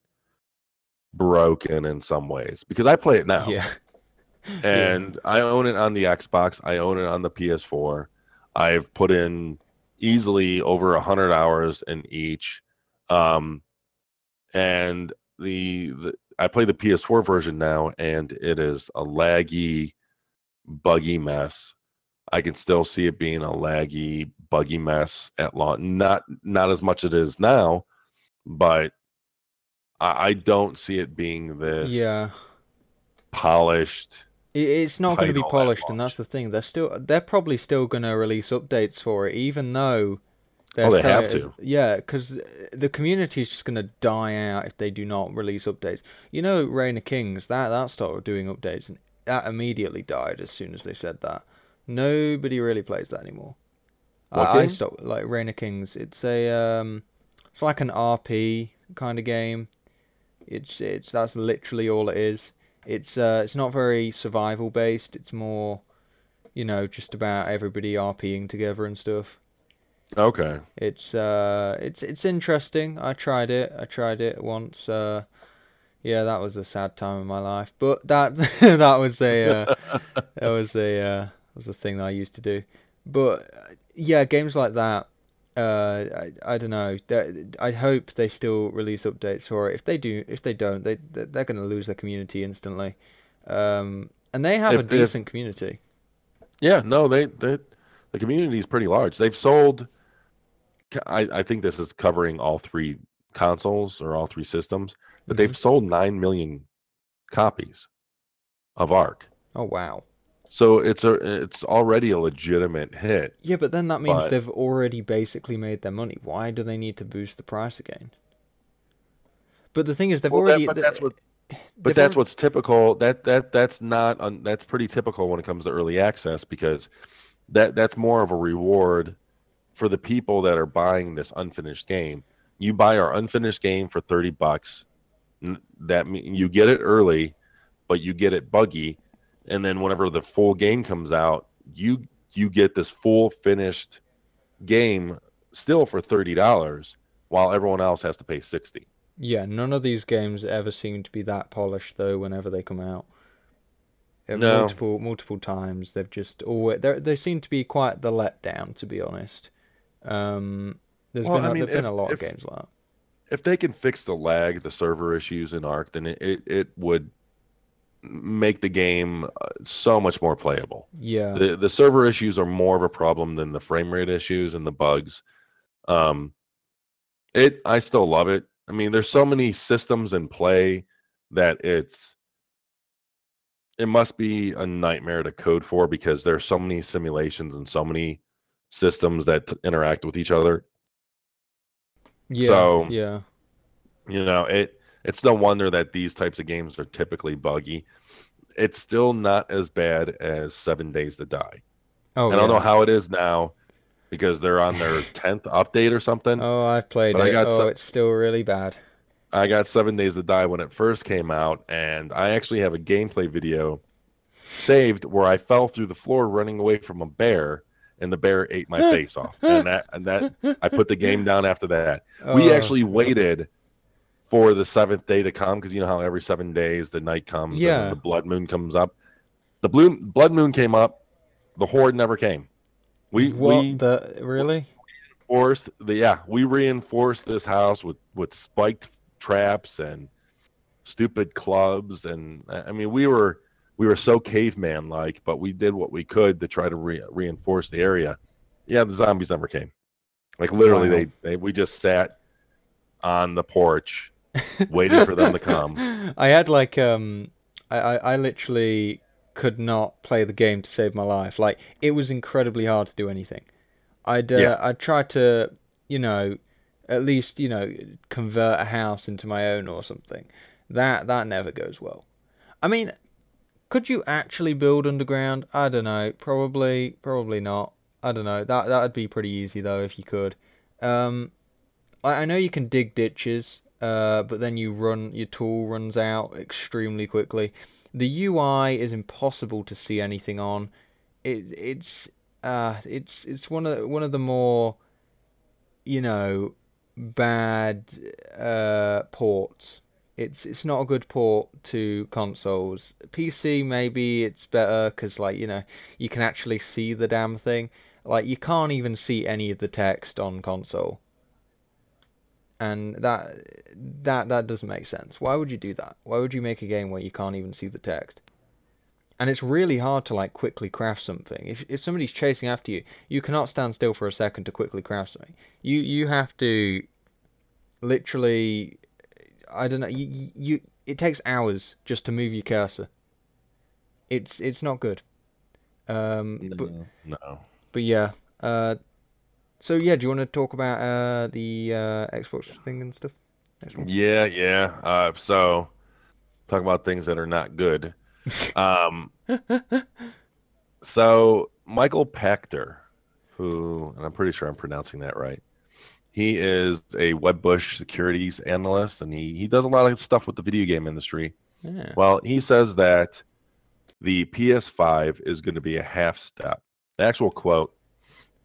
broken in some ways because I play it now Yeah, yeah. and I own it on the Xbox. I own it on the PS4. I've put in easily over 100 hours in each. Um, and the I play the PS4 version now, and it is a laggy, buggy mess. I can still see it being a laggy, buggy mess at launch. Not as much as it is now, but I don't see it being this Yeah. polished It's not going to be title at polished, and that's launch. the thing. They're probably still going to release updates for it, even though they're Oh, they selling have it as, to. yeah, because the community is just going to die out if they do not release updates. You know, Reign of Kings, that started doing updates, and that immediately died as soon as they said that. Nobody really plays that anymore. What I game? stopped like Reign of Kings. It's like an RP kind of game. It's that's literally all it is. It's not very survival based. It's more, just about everybody RPing together and stuff. Okay. It's interesting. I tried it. I tried it once. Yeah, that was a sad time in my life. But that that was was a thing that I used to do. But yeah, games like that. I don't know. I hope they still release updates for it. If they don't, they're going to lose their community instantly. And they have a If decent community. yeah, no, they the community is pretty large. They've sold. I think this is covering all three consoles or all three systems, but Hmm. they've sold 9 million copies of Ark. Oh wow. So it's already a legitimate hit. Yeah, but then that means But they've already basically made their money. Why do they need to boost the price again? But the thing is, well, that but that's what but they've that's already what's typical. That's not that's pretty typical when it comes to early access because that's more of a reward for the people that are buying this unfinished game. You buy our unfinished game for $30. That mean you get it early, but you get it buggy, and then whenever the full game comes out, you get this full finished game still for $30, while everyone else has to pay 60. Yeah, none of these games ever seem to be that polished though. Whenever they come out, No, multiple times they've just always they seem to be quite the letdown. To be honest, well, I mean, there've been a lot of games like that. if they can fix the lag, the server issues in Arc, then it would make the game so much more playable. Yeah, The server issues are more of a problem than the frame rate issues and the bugs. Um, I still love it. I mean, there's so many systems in play that it must be a nightmare to code for because there's so many simulations and so many systems that interact with each other. yeah, So, yeah. it's no wonder that these types of games are typically buggy. It's still not as bad as 7 Days to Die. Oh I don't know yeah. how it is now because they're on their 10th update or something, Oh, I've played but it. Oh, it's still really bad. I got 7 Days to Die when it first came out, and I actually have a gameplay video saved where I fell through the floor running away from a bear, and the bear ate my face off. And that I put the game down after that. We Oh, actually waited for the seventh day to come because you know how every 7 days the night comes and then the yeah. blood moon comes up. The blue blood moon came up. The horde never came. We What we the really? we reinforced this house with spiked traps and stupid clubs, and I mean we were so caveman like, but we did what we could to try to reinforce the area. Yeah, the zombies never came. Like literally, Wow. we just sat on the porch waiting for them to come. I had like I literally could not play the game to save my life. Like it was incredibly hard to do anything. Yeah, I'd try to, you know, at least, you know, convert a house into my own or something. That never goes well. I mean, could you actually build underground? I don't know. Probably not. I don't know. That would be pretty easy though if you could. Um, I know you can dig ditches, but then your tool runs out extremely quickly. The UI is impossible to see anything on. It's one of the more, you know, bad ports. It's not a good port to consoles. PC maybe it's better because like you know you can actually see the damn thing. Like you can't even see any of the text on console, and that doesn't make sense. Why would you do that? Why would you make a game where you can't even see the text? And it's really hard to like quickly craft something. If somebody's chasing after you, you cannot stand still for a second to quickly craft something. You have to literally, I don't know. You it takes hours just to move your cursor. It's not good. But no, no. yeah. So yeah, do you want to talk about the Xbox thing and stuff? Next one. Yeah, yeah. So talk about things that are not good. Um, so Michael Pachter, who, and I'm pretty sure I'm pronouncing that right. He is a Wedbush securities analyst, and he does a lot of stuff with the video game industry. Yeah. Well, he says that the PS5 is going to be a half step. The actual quote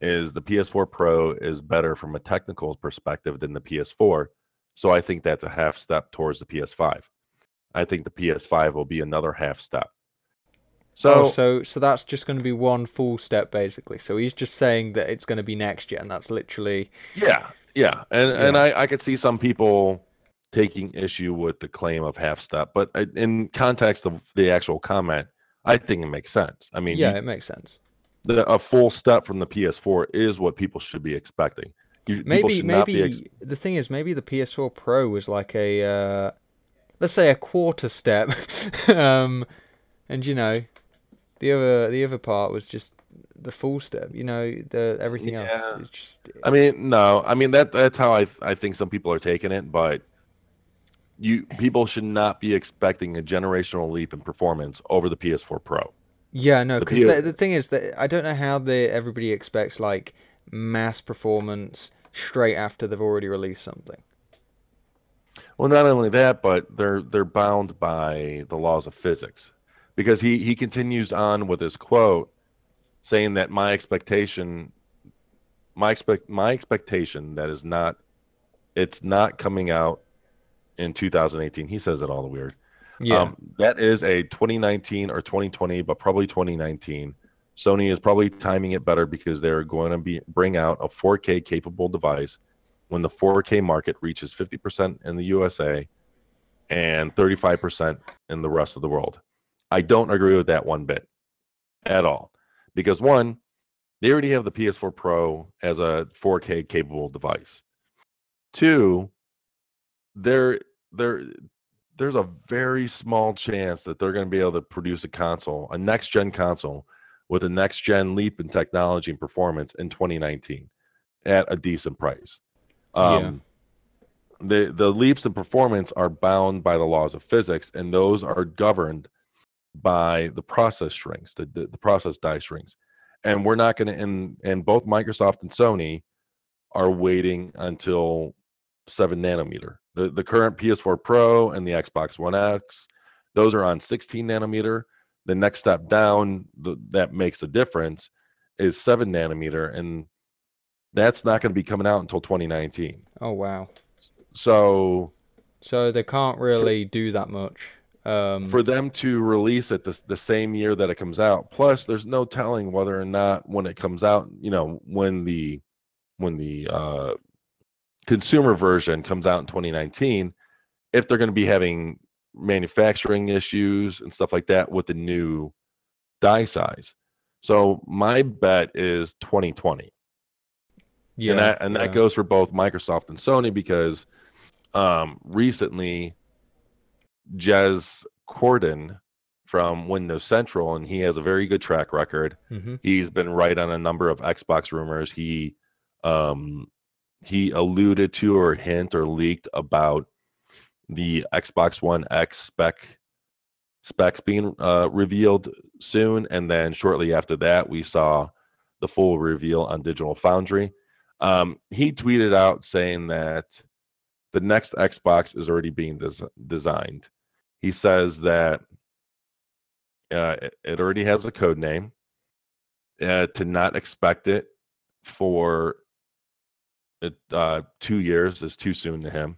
is the PS4 Pro is better from a technical perspective than the PS4. So I think that's a half step towards the PS5. I think the PS5 will be another half step. Oh, So so that's just going to be one full step basically. So he's just saying that it's going to be next gen. That's literally yeah, yeah, and yeah. I could see some people taking issue with the claim of half step, but in context of the actual comment, I think it makes sense. I mean, Yeah, it makes sense. a full step from the PS4 is what people should be expecting. People should not be Maybe the thing is maybe the PS4 Pro was like a let's say a quarter step. um and you know, the other part was just the full step, you know, the everything else yeah. is just I mean, no, I mean that's how I think some people are taking it, but people should not be expecting a generational leap in performance over the PS4 Pro. yeah, no, The because P the thing is that I don't know how everybody expects like mass performance straight after they've already released something. Well, not only that, but they're bound by the laws of physics, because he continues on with his quote saying that my expectation that is not it's not coming out in 2018. He says it all weird. Yeah. That is a 2019 or 2020, but probably 2019. Sony is probably timing it better because they're going to bring out a 4K capable device when the 4K market reaches 50% in the USA and 35% in the rest of the world. I don't agree with that one bit at all. Because one, they already have the PS4 Pro as a 4K capable device. Two, there there there's a very small chance that they're going to be able to produce a next gen console with a next gen leap in technology and performance in 2019 at a decent price. Yeah. Um, the leaps in performance are bound by the laws of physics, and those are governed by the process strings, the process die strings. And we're not going to, and both Microsoft and Sony are waiting until 7 nanometer. The current PS4 Pro and the Xbox One X, those are on 16 nanometer. The next step down that makes a difference is 7 nanometer, and that's not going to be coming out until 2019. Oh wow. So So they can't for really do that much. for them to release it the same year that it comes out, plus there's no telling whether or not when it comes out, when the consumer version comes out in 2019, if they're going to be having manufacturing issues and stuff like that with the new die size. So my bet is 2020. And Yeah, that goes for both Microsoft and Sony because recently Jez Corden from Windows Central, and he has a very good track record. hmm He's been right on a number of Xbox rumors. Um, he alluded to or hint or leaked about the Xbox One X specs being revealed soon, and then shortly after that, we saw the full reveal on Digital Foundry. He tweeted out saying that the next Xbox is already being designed. He says that it already has a code name. To not expect it for 2 years is too soon to him.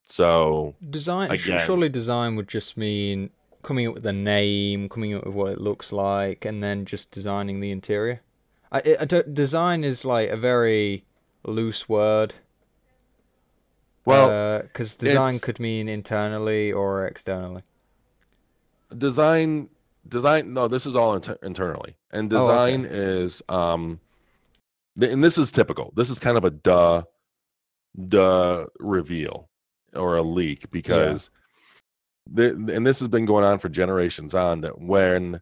So design. again, Surely design would just mean coming up with a name, coming up with what it looks like, and then just designing the interior. I don't, design is like a very loose word. well, Because design it's could mean internally or externally. design. Design. No, this is all internally, and Oh, okay. design is and this is typical. This is kind of a duh reveal or a leak Yeah. because and this has been going on for generations on that when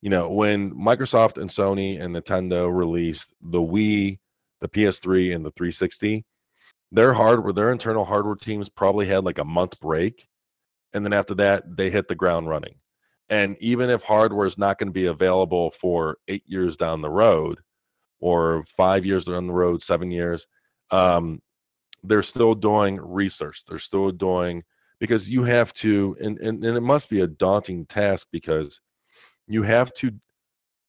Microsoft and Sony and Nintendo released the Wii, the PS3, and the 360, their internal hardware teams probably had like a month break, and then after that, they hit the ground running. And even if hardware is not going to be available for 8 years down the road, or 5 years down the road, 7 years, um, they're still doing research. They're still doing because you have to, and it must be a daunting task because you have to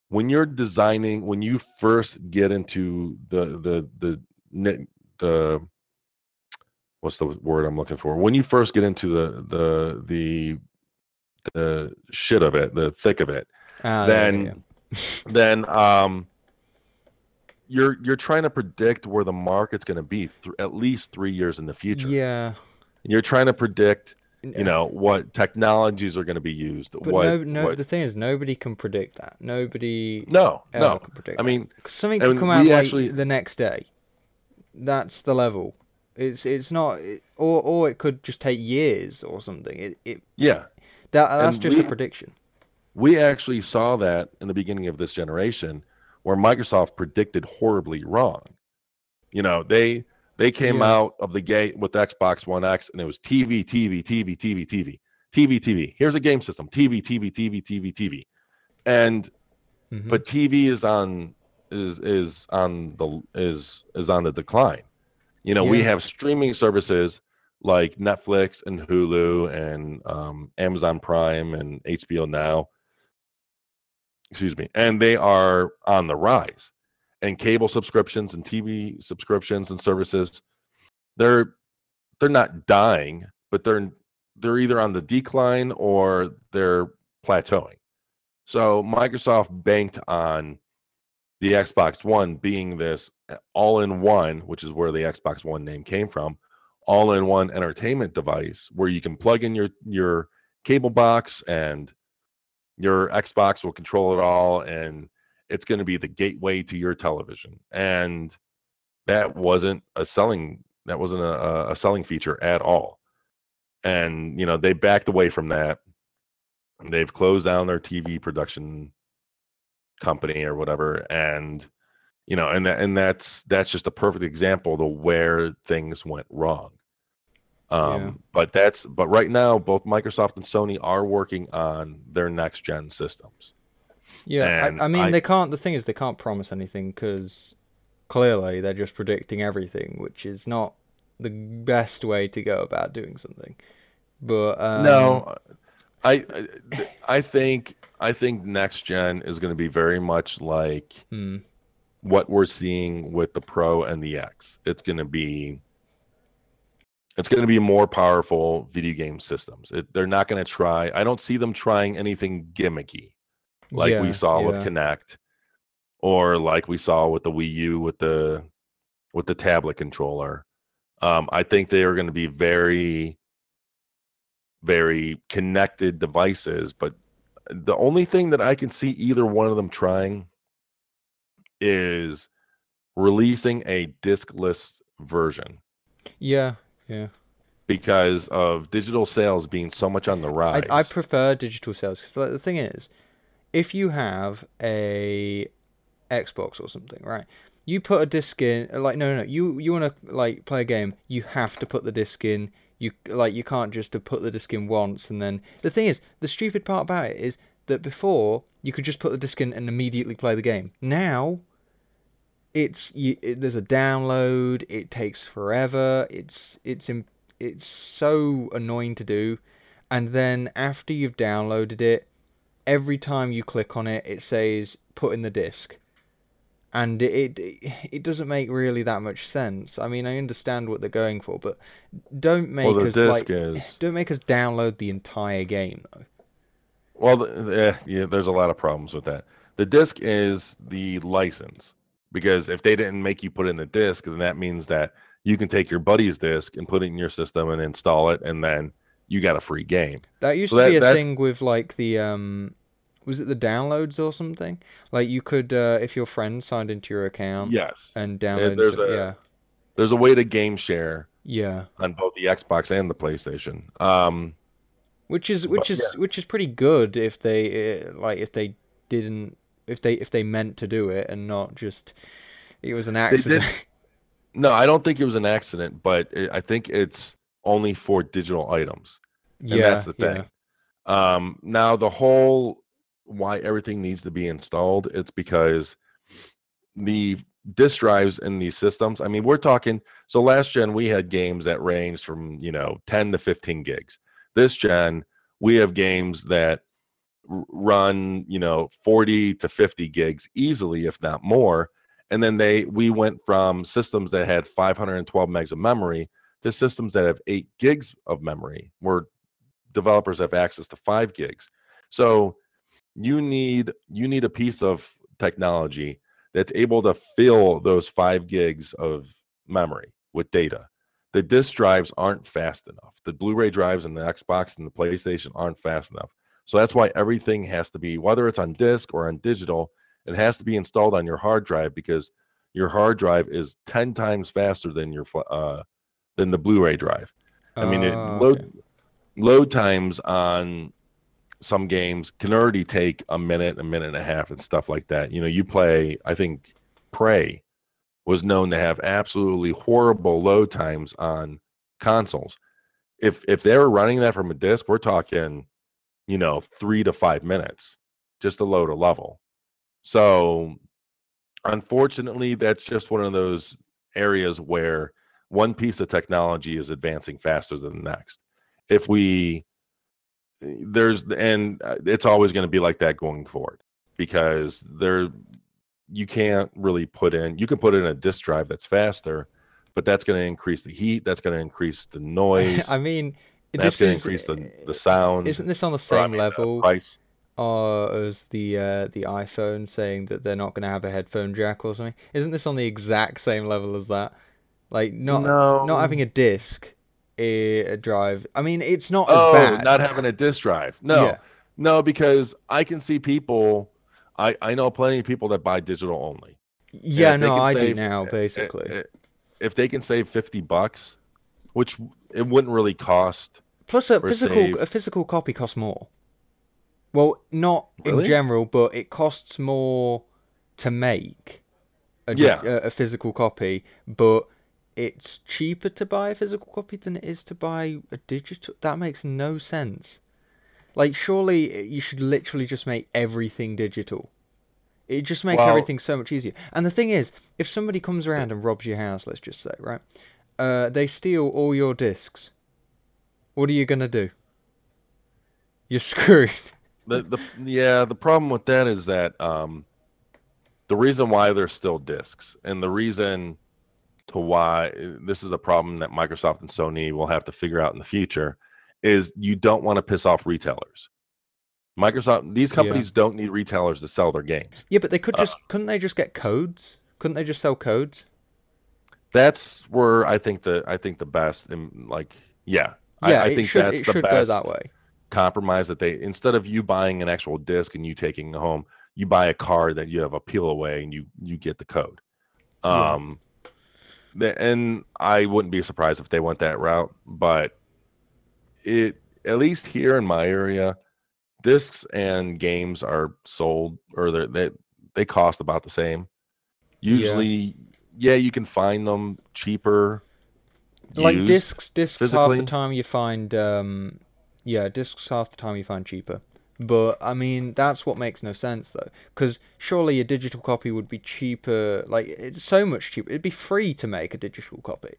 when you first get into the what's the word I'm looking for? When you first get into the shit of it, the thick of it, Ah, yeah. then then you're trying to predict where the market's going to be at least 3 years in the future. Yeah. And you're trying to predict, Yeah. what technologies are going to be used, But no. what. The thing is, nobody can predict that. Nobody No, ever no. can predict I that. mean, 'Cause something could come and out we like actually, the next day. That's the level. It's not, or it could just take years or something. yeah, That's and just a prediction. we actually saw that in the beginning of this generation, where Microsoft predicted horribly wrong. They came Yeah. out of the gate with Xbox One X, and it was TV, TV, TV, TV, TV, TV, TV. Here's a game system, TV, TV, TV, TV, TV, and hmm but TV is on the decline. We Yeah. have streaming services like Netflix and Hulu and Amazon Prime and HBO Now, excuse me, and they are on the rise. And cable subscriptions and TV subscriptions and services, they're they're not dying, but they're either on the decline or they're plateauing. So Microsoft banked on the Xbox One being this all-in-one, which is where the Xbox One name came from, all-in-one entertainment device where you can plug in your cable box and your Xbox will control it all, and it's going to be the gateway to your television. And that wasn't a selling feature at all. And they backed away from that. They've closed down their TV production company or whatever, and that's just a perfect example to where things went wrong. Yeah. But right now, both Microsoft and Sony are working on their next gen systems, Yeah. and I mean, they can't. The thing is, they can't promise anything because clearly they're just predicting everything, which is not the best way to go about doing something. But no, I I think next gen is going to be very much like hmm, what we're seeing with the Pro and the X. It's going to be more powerful video game systems. They're not going to try. I don't see them trying anything gimmicky like we yeah, saw with yeah, Kinect or like we saw with the Wii U with the tablet controller. I think they are going to be very very connected devices. But the only thing that I can see either one of them trying is releasing a diskless version Yeah, yeah. because of digital sales being so much on the I rise. prefer digital sales because like, the thing is, if you have a Xbox or something, right? You put a disc in, like no, you want to like play a game, you have to put the disc in. You can't just put the disc in once and then. The thing is, the stupid part about it is that before you could just put the disc in and immediately play the game. Now there's a download. It takes forever. It's so annoying to do. And then after you've downloaded it, every time you click on it, it says put in the disc, and it doesn't make really that much sense. I mean, I understand what they're going for, but don't Well, make the us like disc is don't make us download the entire game though. well, yeah, there's a lot of problems with that. The disc is the license because if they didn't make you put in the disc, then that means that you can take your buddy's disc and put it in your system and install it, and then you got a free game. That So used to be that a thing that's with like the was it the downloads or something? Like you could if your friend signed into your account yes. and Eh, downloaded There's stuff, a yeah. there's a way to game share Yeah. on both the Xbox and the PlayStation. But yeah, Which is pretty good if they like if they didn't if they meant to do it and not just it was an they accident. did. No, I don't think it was an accident, but I think it's only for digital items, and that's Yeah, the yeah. thing. Now the whole why everything needs to be installed, it's because the disk drives in these systems. I mean, we're talking. So last gen we had games that ranged from 10 to 15 gigs. This gen we have games that run 40 to 50 gigs easily, if not more. And then we went from systems that had 512 megs of memory to systems that have 8 gigs of memory, where developers have access to 5 gigs. So you need a piece of technology that's able to fill those 5 gigs of memory with data. The disk drives aren't fast enough. The Blu-ray drives and the Xbox and the PlayStation aren't fast enough. So that's why everything has to be, whether it's on disk or on digital, it has to be installed on your hard drive because your hard drive is 10 times faster than the Blu-ray drive. I mean, Okay. load times on some games can already take a minute and a half, and stuff like that. You play, I think, Prey was known to have absolutely horrible load times on consoles. If they were running that from a disc, we're talking, 3 to 5 minutes just to load a level. So unfortunately, that's just one of those areas where one piece of technology is advancing faster than the next. If we there's and It's always going to be like that going forward because you can't really you can put in a disk drive that's faster, but that's going to increase the heat, that's going to increase the noise, I mean, that's this going to is increase the sound, isn't this on the or I same mean the level price. as the iPhone saying that they're not going to have a headphone jack or something? Isn't this on the exact same level as that? Like not having No. a disc a drive. I mean, it's not as Oh, bad. not having a disk drive. Yeah. No, because I can see people. I know plenty of people that buy digital only, and Yeah, no, I do now, basically. if they can save $50, which it wouldn't really cost Plus, or save. a physical copy costs more. Well, not in Really? general, but it costs more to make Yeah. a physical copy, but it's cheaper to buy a physical copy than it is to buy a digital. That makes no sense. Like, surely you should literally just make everything digital. It just make Well, everything so much easier. And the thing is, if somebody comes around and robs your house, let's just say, right? They steal all your discs. What are you gonna do? You're screwed. the problem with that is that the reason why there's still discs, and the reason to why this is a problem that Microsoft and Sony will have to figure out in the future is you don't want to piss off retailers. These Yeah. companies don't need retailers to sell their games. Yeah, but they could Uh, just couldn't they just get codes? Couldn't they just sell codes? that's where I think the best, and like, yeah, Yeah, I think that's it the should go that best way. compromise that they, instead of you buying an actual disc and you taking it home, you buy a card that you have a peel away and you get the code. Yeah. Um, and I wouldn't be surprised if they went that route, but it, at least here in my area, discs and games are sold, or they cost about the same. Yeah. Usually, yeah, you can find them cheaper Like used discs half the physically. time you find yeah, discs half the time you find cheaper. But I mean, that's what makes no sense though, because surely a digital copy would be cheaper. Like it's so much cheaper. It'd be free to make a digital copy.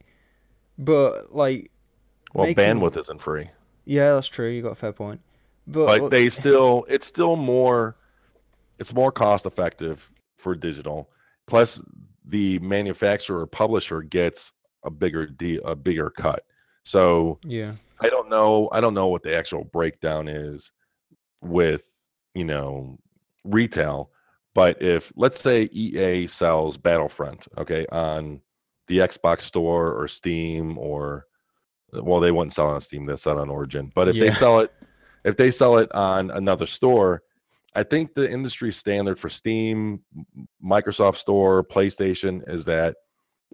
But like Well, making, bandwidth isn't free, yeah, that's true. You got a fair point. but But they still, it's still more, it's more cost effective for digital. Plus, the manufacturer or publisher gets a bigger cut. So yeah, I don't know what the actual breakdown is with, you know, retail. But if, let's say, EA sells Battlefront, okay, on the Xbox Store or Steam, or, well, they wouldn't sell it on Steam, they sell it on Origin. But yeah, if they sell it on another store, I think the industry standard for Steam, Microsoft Store, PlayStation is that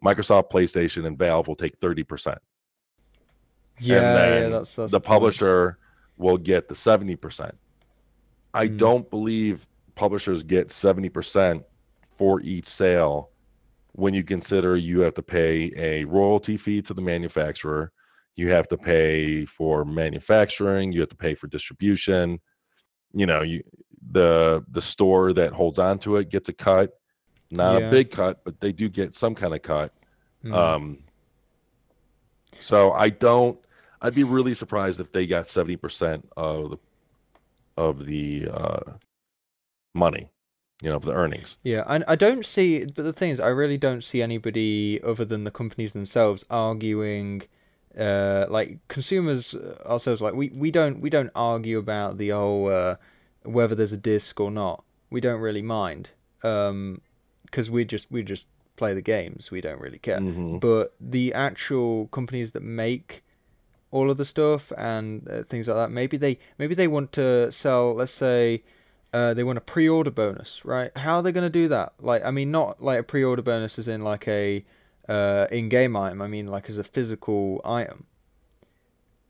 Microsoft, PlayStation, and Valve will take 30%. And yeah, yeah. then That's the the point. publisher will get the 70%. I Mm, don't believe publishers get 70% for each sale, when you consider you have to pay a royalty fee to the manufacturer, you have to pay for manufacturing, you have to pay for distribution. You know, the store that holds on to it gets a cut, not a yeah. big cut, but they do get some kind of cut. Mm. Um, so I don't. I'd be really surprised if they got 70% of the money, of the earnings. Yeah, and I don't see, but the thing is, I really don't see anybody other than the companies themselves arguing, like consumers ourselves, like we don't argue about the whole whether there's a disc or not. We don't really mind, because we just play the games. We don't really care. Hmm. But the actual companies that make all of the stuff and things like that, maybe they want to sell, let's say they want a pre-order bonus, right? How are they going to do that? Like, I mean, not like a pre-order bonus as in like a in-game item. I mean, like as a physical item.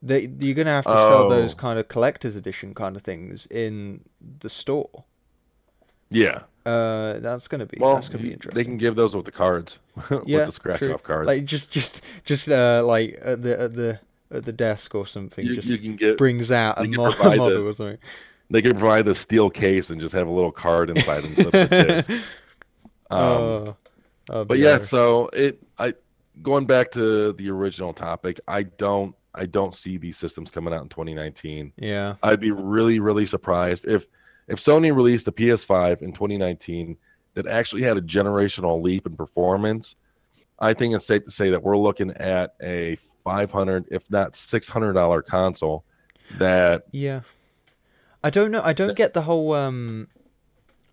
You're going to have to sell those Oh, kind of collector's edition kind of things in the store. yeah. That's Well, gonna be they can interesting. give those with the cards, with Yeah, the scratch true. off cards. Like just like at the desk or something, You just can get, brings out they can a provide model or something. they can provide the steel case and just have a little card inside instead of a disc. Um, Oh, that'd but be yeah, hilarious. so going back to the original topic, I don't see these systems coming out in 2019. Yeah. I'd be really, really surprised if Sony released a PS5 in 2019 that actually had a generational leap in performance. I think it's safe to say that we're looking at a 500, if not $600 console that, Yeah. I don't know. I don't that get the whole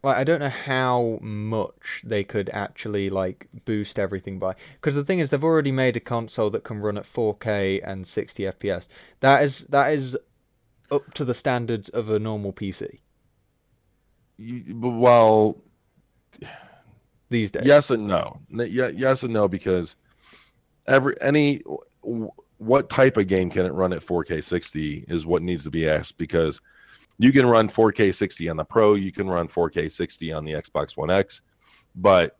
like I don't know how much they could actually like boost everything by, because the thing is they've already made a console that can run at 4K and 60 FPS. That is up to the standards of a normal PC well, these days. yes and no. Yes and no, because every any what type of game can it run at 4K 60 is what needs to be asked, because you can run 4K 60 on the Pro, you can run 4K 60 on the Xbox One X, but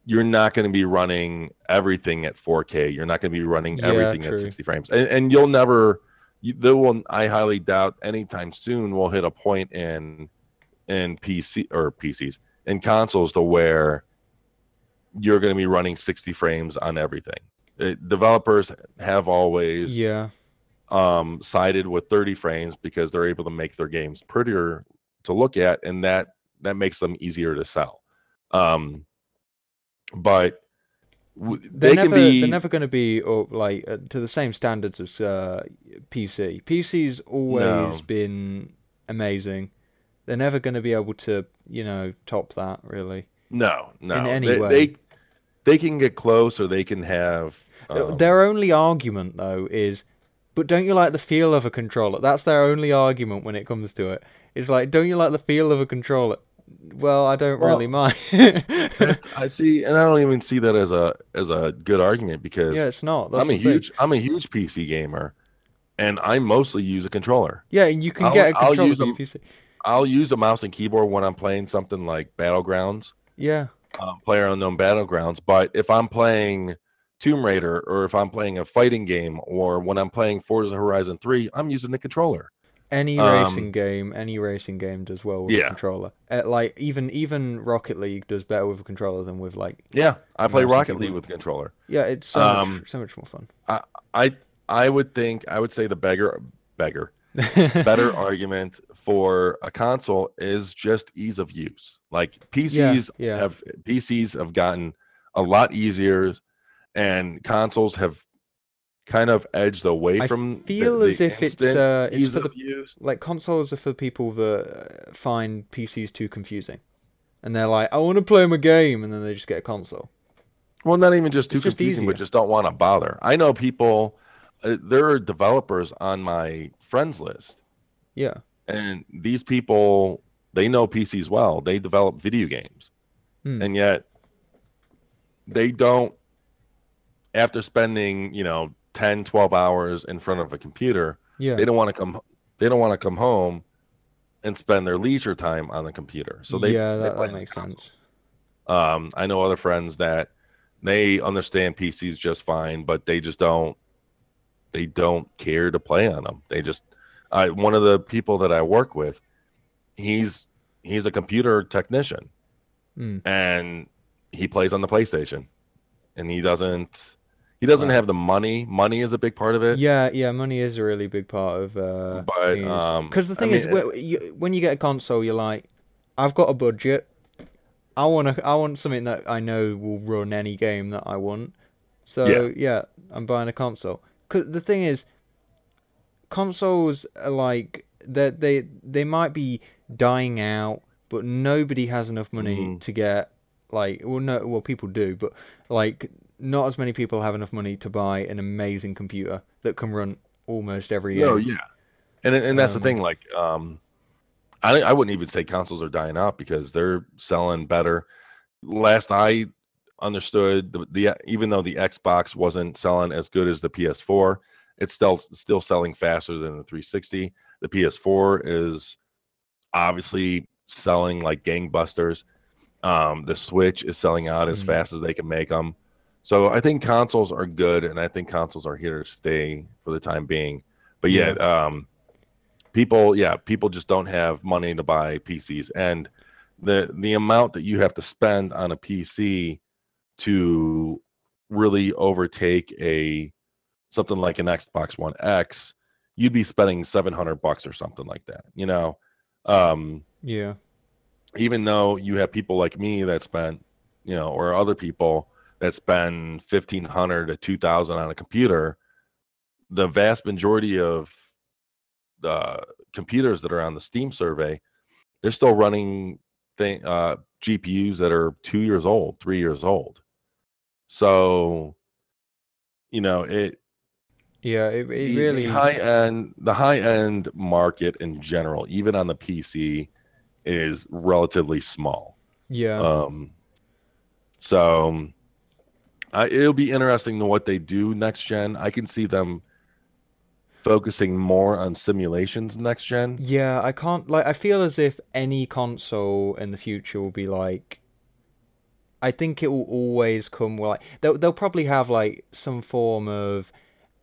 you're not going to be running everything at 4K. You're not going to be running Yeah, everything at true. 60 frames, and you'll never. There will, I highly doubt, anytime soon we'll hit a point in PC or PCs in consoles to where you're going to be running 60 frames on everything. Developers have always Yeah. sided with 30 frames because they're able to make their games prettier to look at, and that makes them easier to sell. Um, but they can They're be, never going to be like to the same standards as PC. PC's always no, been amazing. They're never going to be able to, top that really in no. any way. They can get close, or they can have Their only argument though is, But don't you like the feel of a controller? That's their only argument when it comes to it. It's like, don't you like the feel of a controller? Well, I don't really Well, mind. I see, and I don't even see that as a good argument Yeah, because it's not. That's the thing. I'm a huge PC gamer, and I mostly use a controller. Yeah, and you can I'll get a I'll controller use for a your PC. I'll use a mouse and keyboard when I'm playing something like Battlegrounds, Yeah. PlayerUnknown Battlegrounds. But if I'm playing Tomb Raider or if I'm playing a fighting game or when I'm playing Forza Horizon 3, I'm using the controller. Um, Any racing game does well with a yeah, controller. Like even Rocket League does better with a controller than with like yeah, I a play mouse and Rocket League keyboard. with a controller. Yeah, it's Um, so much more fun. I I I would think I would say the beggar better argument for a console is just ease of use. Like Yeah, yeah. PCs have gotten a lot easier and consoles have kind of edged away I from feel the as if instant it's ease for of the use. like consoles are for people that find PCs too confusing, and they're like, I want to play my game, and then they just get a console. Well, not even just It's too just confusing, but easier. just don't want to bother. I know people, there are developers on my friends list, Yeah. and these people, they know PCs well. They develop video games, Hmm. and yet they don't, after spending, 10, 12 hours in front of a computer, Yeah. they don't want to come, they don't want to come home and spend their leisure time on the computer. So Yeah, they that play on the makes console. sense. I know other friends that they understand PCs just fine, but they don't care to play on them. One of the people that I work with, he's he's a computer technician Hmm. and he plays on the PlayStation and he doesn't Wow. have the money. Money is a big part of it, Yeah, yeah, money is a really big part of but his. Because the I thing is, mean, when you get a console, you're like, I've got a budget. I want something that I know will run any game that I want. yeah, So yeah, I'm buying a console. 'Cause the thing is, consoles are like they might be dying out, but nobody has enough money mm, to get like well people do, but like not as many people have enough money to buy an amazing computer that can run almost every no, game. yeah, and that's the Um, thing. Like, I wouldn't even say consoles are dying out because they're selling better. Last I understood, the even though the Xbox wasn't selling as good as the PS4, it's still selling faster than the 360. The PS4 is obviously selling like gangbusters. The Switch is selling out as mm, fast as they can make them. So I think consoles are good, and I think consoles are here to stay for the time being. But yeah, yeah, people just don't have money to buy PCs, and the amount that you have to spend on a PC to really overtake a something like an Xbox One X, you'd be spending $700 or something like that. Um, yeah, even though you have people like me that spent, or other people that spend 1,500 to 2,000 on a computer, the vast majority of the computers that are on the Steam survey, they're still running GPUs that are 2 years old, 3 years old. So, it yeah. It the really, high end market in general, even on the PC, is relatively small. yeah. Um, so it'll be interesting to what they do next gen. I can see them focusing more on simulations next gen. Yeah, I can't like I feel as if any console in the future will be like I think it will always come well, like they'll probably have like some form of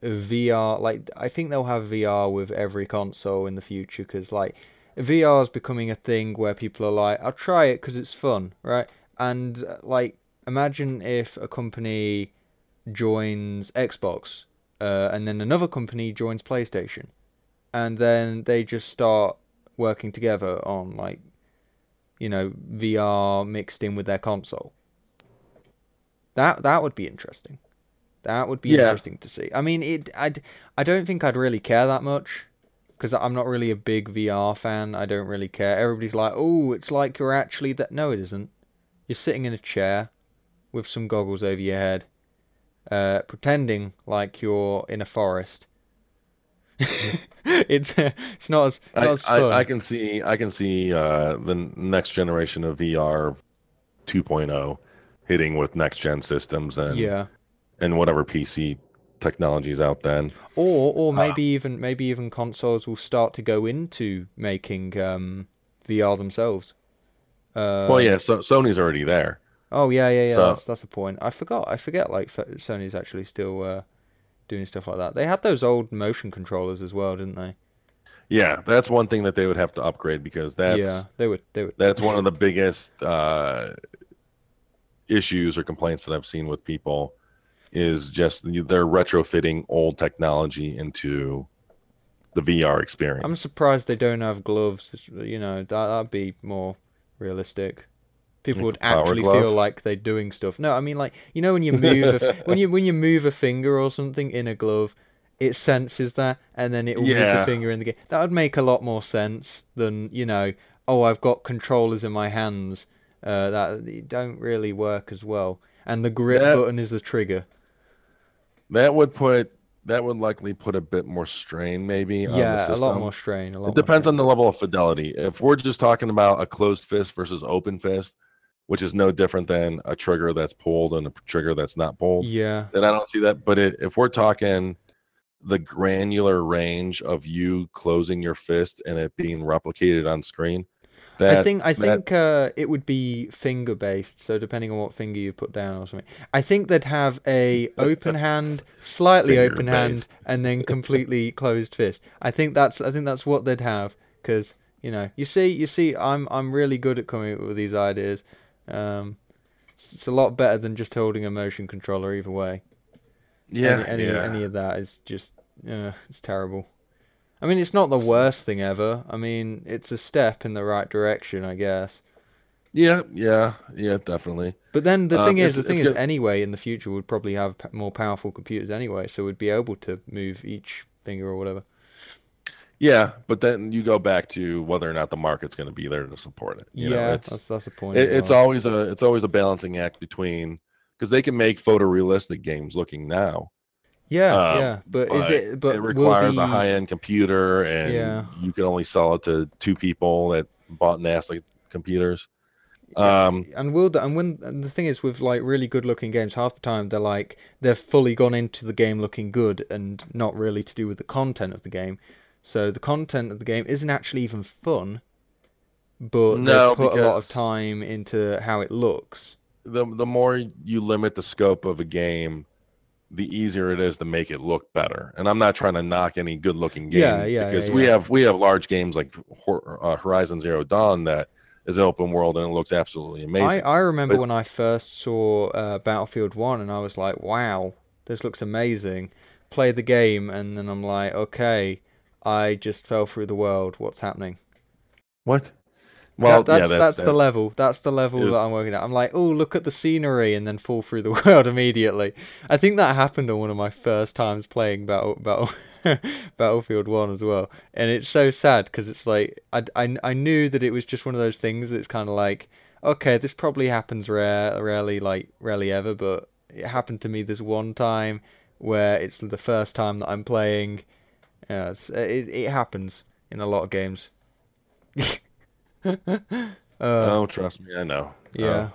VR. Like I think they'll have VR with every console in the future because like VR is becoming a thing where people are like, I'll try it because it's fun, right? And like imagine if a company joins Xbox, and then another company joins PlayStation, and then they just start working together on like VR mixed in with their console. That would be interesting. That would be Yeah, interesting to see. I mean, I don't think I'd really care that much because I'm not really a big VR fan. I don't really care. Everybody's like, "Oh, it's like you're actually that." No, it isn't. You're sitting in a chair with some goggles over your head, pretending like you're in a forest, It's not as I fun. can see the next generation of VR 2.0 hitting with next gen systems Yeah. and whatever PC technologies out then. Or Uh, maybe even consoles will start to go into making VR themselves. well, yeah, Um, so Sony's already there. oh yeah. So That's a point. I forget. Like Sony's actually still doing stuff like that. They had those old motion controllers as well, didn't they? yeah, that's one thing that they would have to upgrade because Yeah, they would. that's one of the biggest issues or complaints that I've seen with people is just they're retrofitting old technology into the VR I'm experience. surprised they don't have gloves. That'd be more realistic. People Like would a power actually feel glove. like they're doing stuff. No, I mean like when you move when you move a finger or something in a glove, it senses that and then it will move the Yeah, finger in the game. That would make a lot more sense than oh, I've got controllers in my hands that don't really work as well, and the grip that button is the trigger. that would put that would likely put a bit more strain maybe on the Yeah, a lot more system. strain, a It lot more depends strain. on the level of fidelity. If we're just talking about a closed fist versus open fist, which is no different than a trigger that's pulled and a trigger that's not pulled, Yeah, then I don't see that. But if we're talking the granular range of you closing your fist and it being replicated on screen, I that think I that think it would be finger based, so depending on what finger you put down or something. I think they'd have a open hand, slightly finger open hand, based. and then completely closed fist. I think that's what they'd have because you see, I'm really good at coming up with these ideas. Um, it's a lot better than just holding a motion controller either way. Any Yeah, any yeah, any of that is just it's terrible. I mean, it's not the worst thing ever. I mean, it's a step in the right direction, I guess. yeah, definitely. But then the thing It's is, good. anyway, in the future, we'd probably have more powerful computers anyway, so we'd be able to move each finger or whatever. Yeah, but then you go back to whether or not the market's going to be there to support it. You know, Yeah, that's a point as it's well. always a balancing act between because they can make photorealistic games looking now, Yeah, um, yeah. But is but it? it But will requires a the? high-end computer, Yeah. and you can only sell it to two people that bought NASA computers. Yeah, Um, and the thing is with like really good looking games, half the time they've fully gone into the game looking good and not really to do with the content of the game. So the content of the game isn't actually even fun, but they've no, put a lot of because time into how it looks. the more you limit the scope of a game, the easier it is to make it look better. And I'm not trying to knock any good-looking Yeah, game yeah, yeah, because yeah. we have large games like Horizon Zero Dawn that is an open world and it looks absolutely I amazing. I remember But when I first saw Battlefield 1 and I was like, "Wow, this looks amazing." Play the game and then I'm like, "Okay, I just fell through the world. What's happening?" what? That Well, yeah, that's that's the that level. That's the level that is I'm working at. I'm like, "Oh, look at the scenery," and then fall through the world immediately. I think that happened on one of my first times playing Battlefield 1 as well. And it's so sad because it's like I knew that it was just one of those things that's kind of like, okay, this probably happens rarely ever, but it happened to me this one time where it's the first time that I'm playing. Yeah, it happens in a lot of games. uh, oh, trust me, I know. Oh, yeah.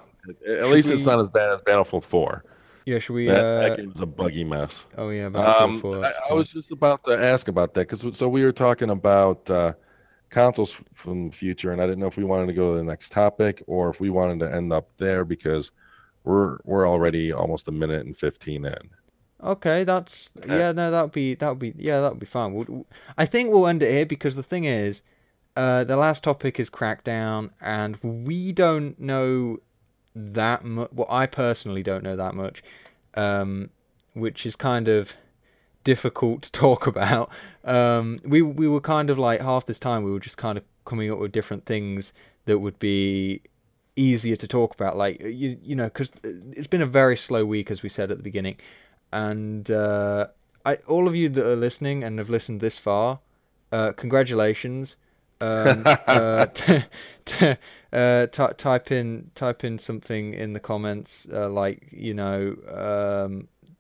at Should least it's we? not as bad as Battlefield 4. Yeah, should we? That game's a buggy mess. Oh yeah, Battlefield 4. That's the I point. was just about to ask about that because so we were talking about consoles from the future, and I didn't know if we wanted to go to the next topic or if we wanted to end up there because we're already almost a minute and 15 in. Okay, that's Uh, yeah. No, that'd be fine. I think we'll end it here because the thing is, the last topic is Crackdown, and we don't know that much. Well, I personally don't know that much, um, which is kind of difficult to talk about. We were kind of like half this time we were just kind of coming up with different things that would be easier to talk about. Like because it's been a very slow week as we said at the beginning, and I all of you that are listening and have listened this far, congratulations. T t type in something in the comments like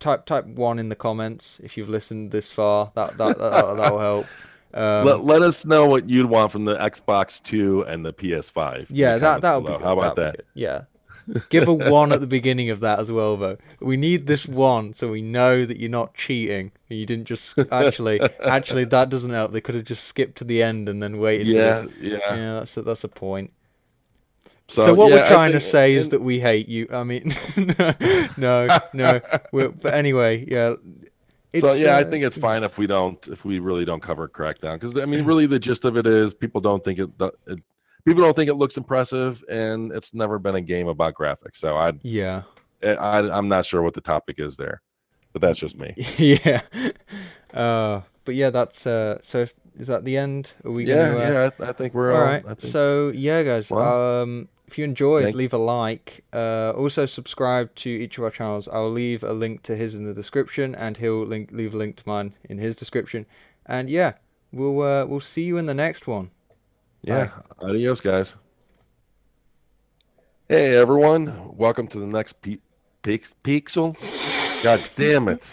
type 1 in the comments if you've listened this far. That'll help. Let us know what you'd want from the Xbox 2 and the PS5. Yeah, that'll be below. good. How about That'll be that? good. Yeah. Give a 1 at the beginning of that as well, though. We need this 1 so we know that you're not cheating. You didn't just actually that doesn't help. They could have just skipped to the end and then waited for this. Yeah, that's a point. So what we're trying to say is that we hate you. I mean, no. But anyway, yeah. I think it's fine if we really don't cover Crackdown, because I mean, really, the gist of it is people don't think it looks impressive, and it's never been a game about graphics. So I'm not sure what the topic is there, but that's just me. Yeah. But yeah, that's so. Is that the end? Are we gonna, I think we're all right. So yeah, guys. Well, if you enjoyed, leave a like. Also subscribe to each of our channels. I'll leave a link to his in the description, and he'll leave a link to mine in his description. And yeah, we'll see you in the next one. Yeah. Bye. Adios, guys. Hey, everyone. Welcome to the next Pixel. God damn it.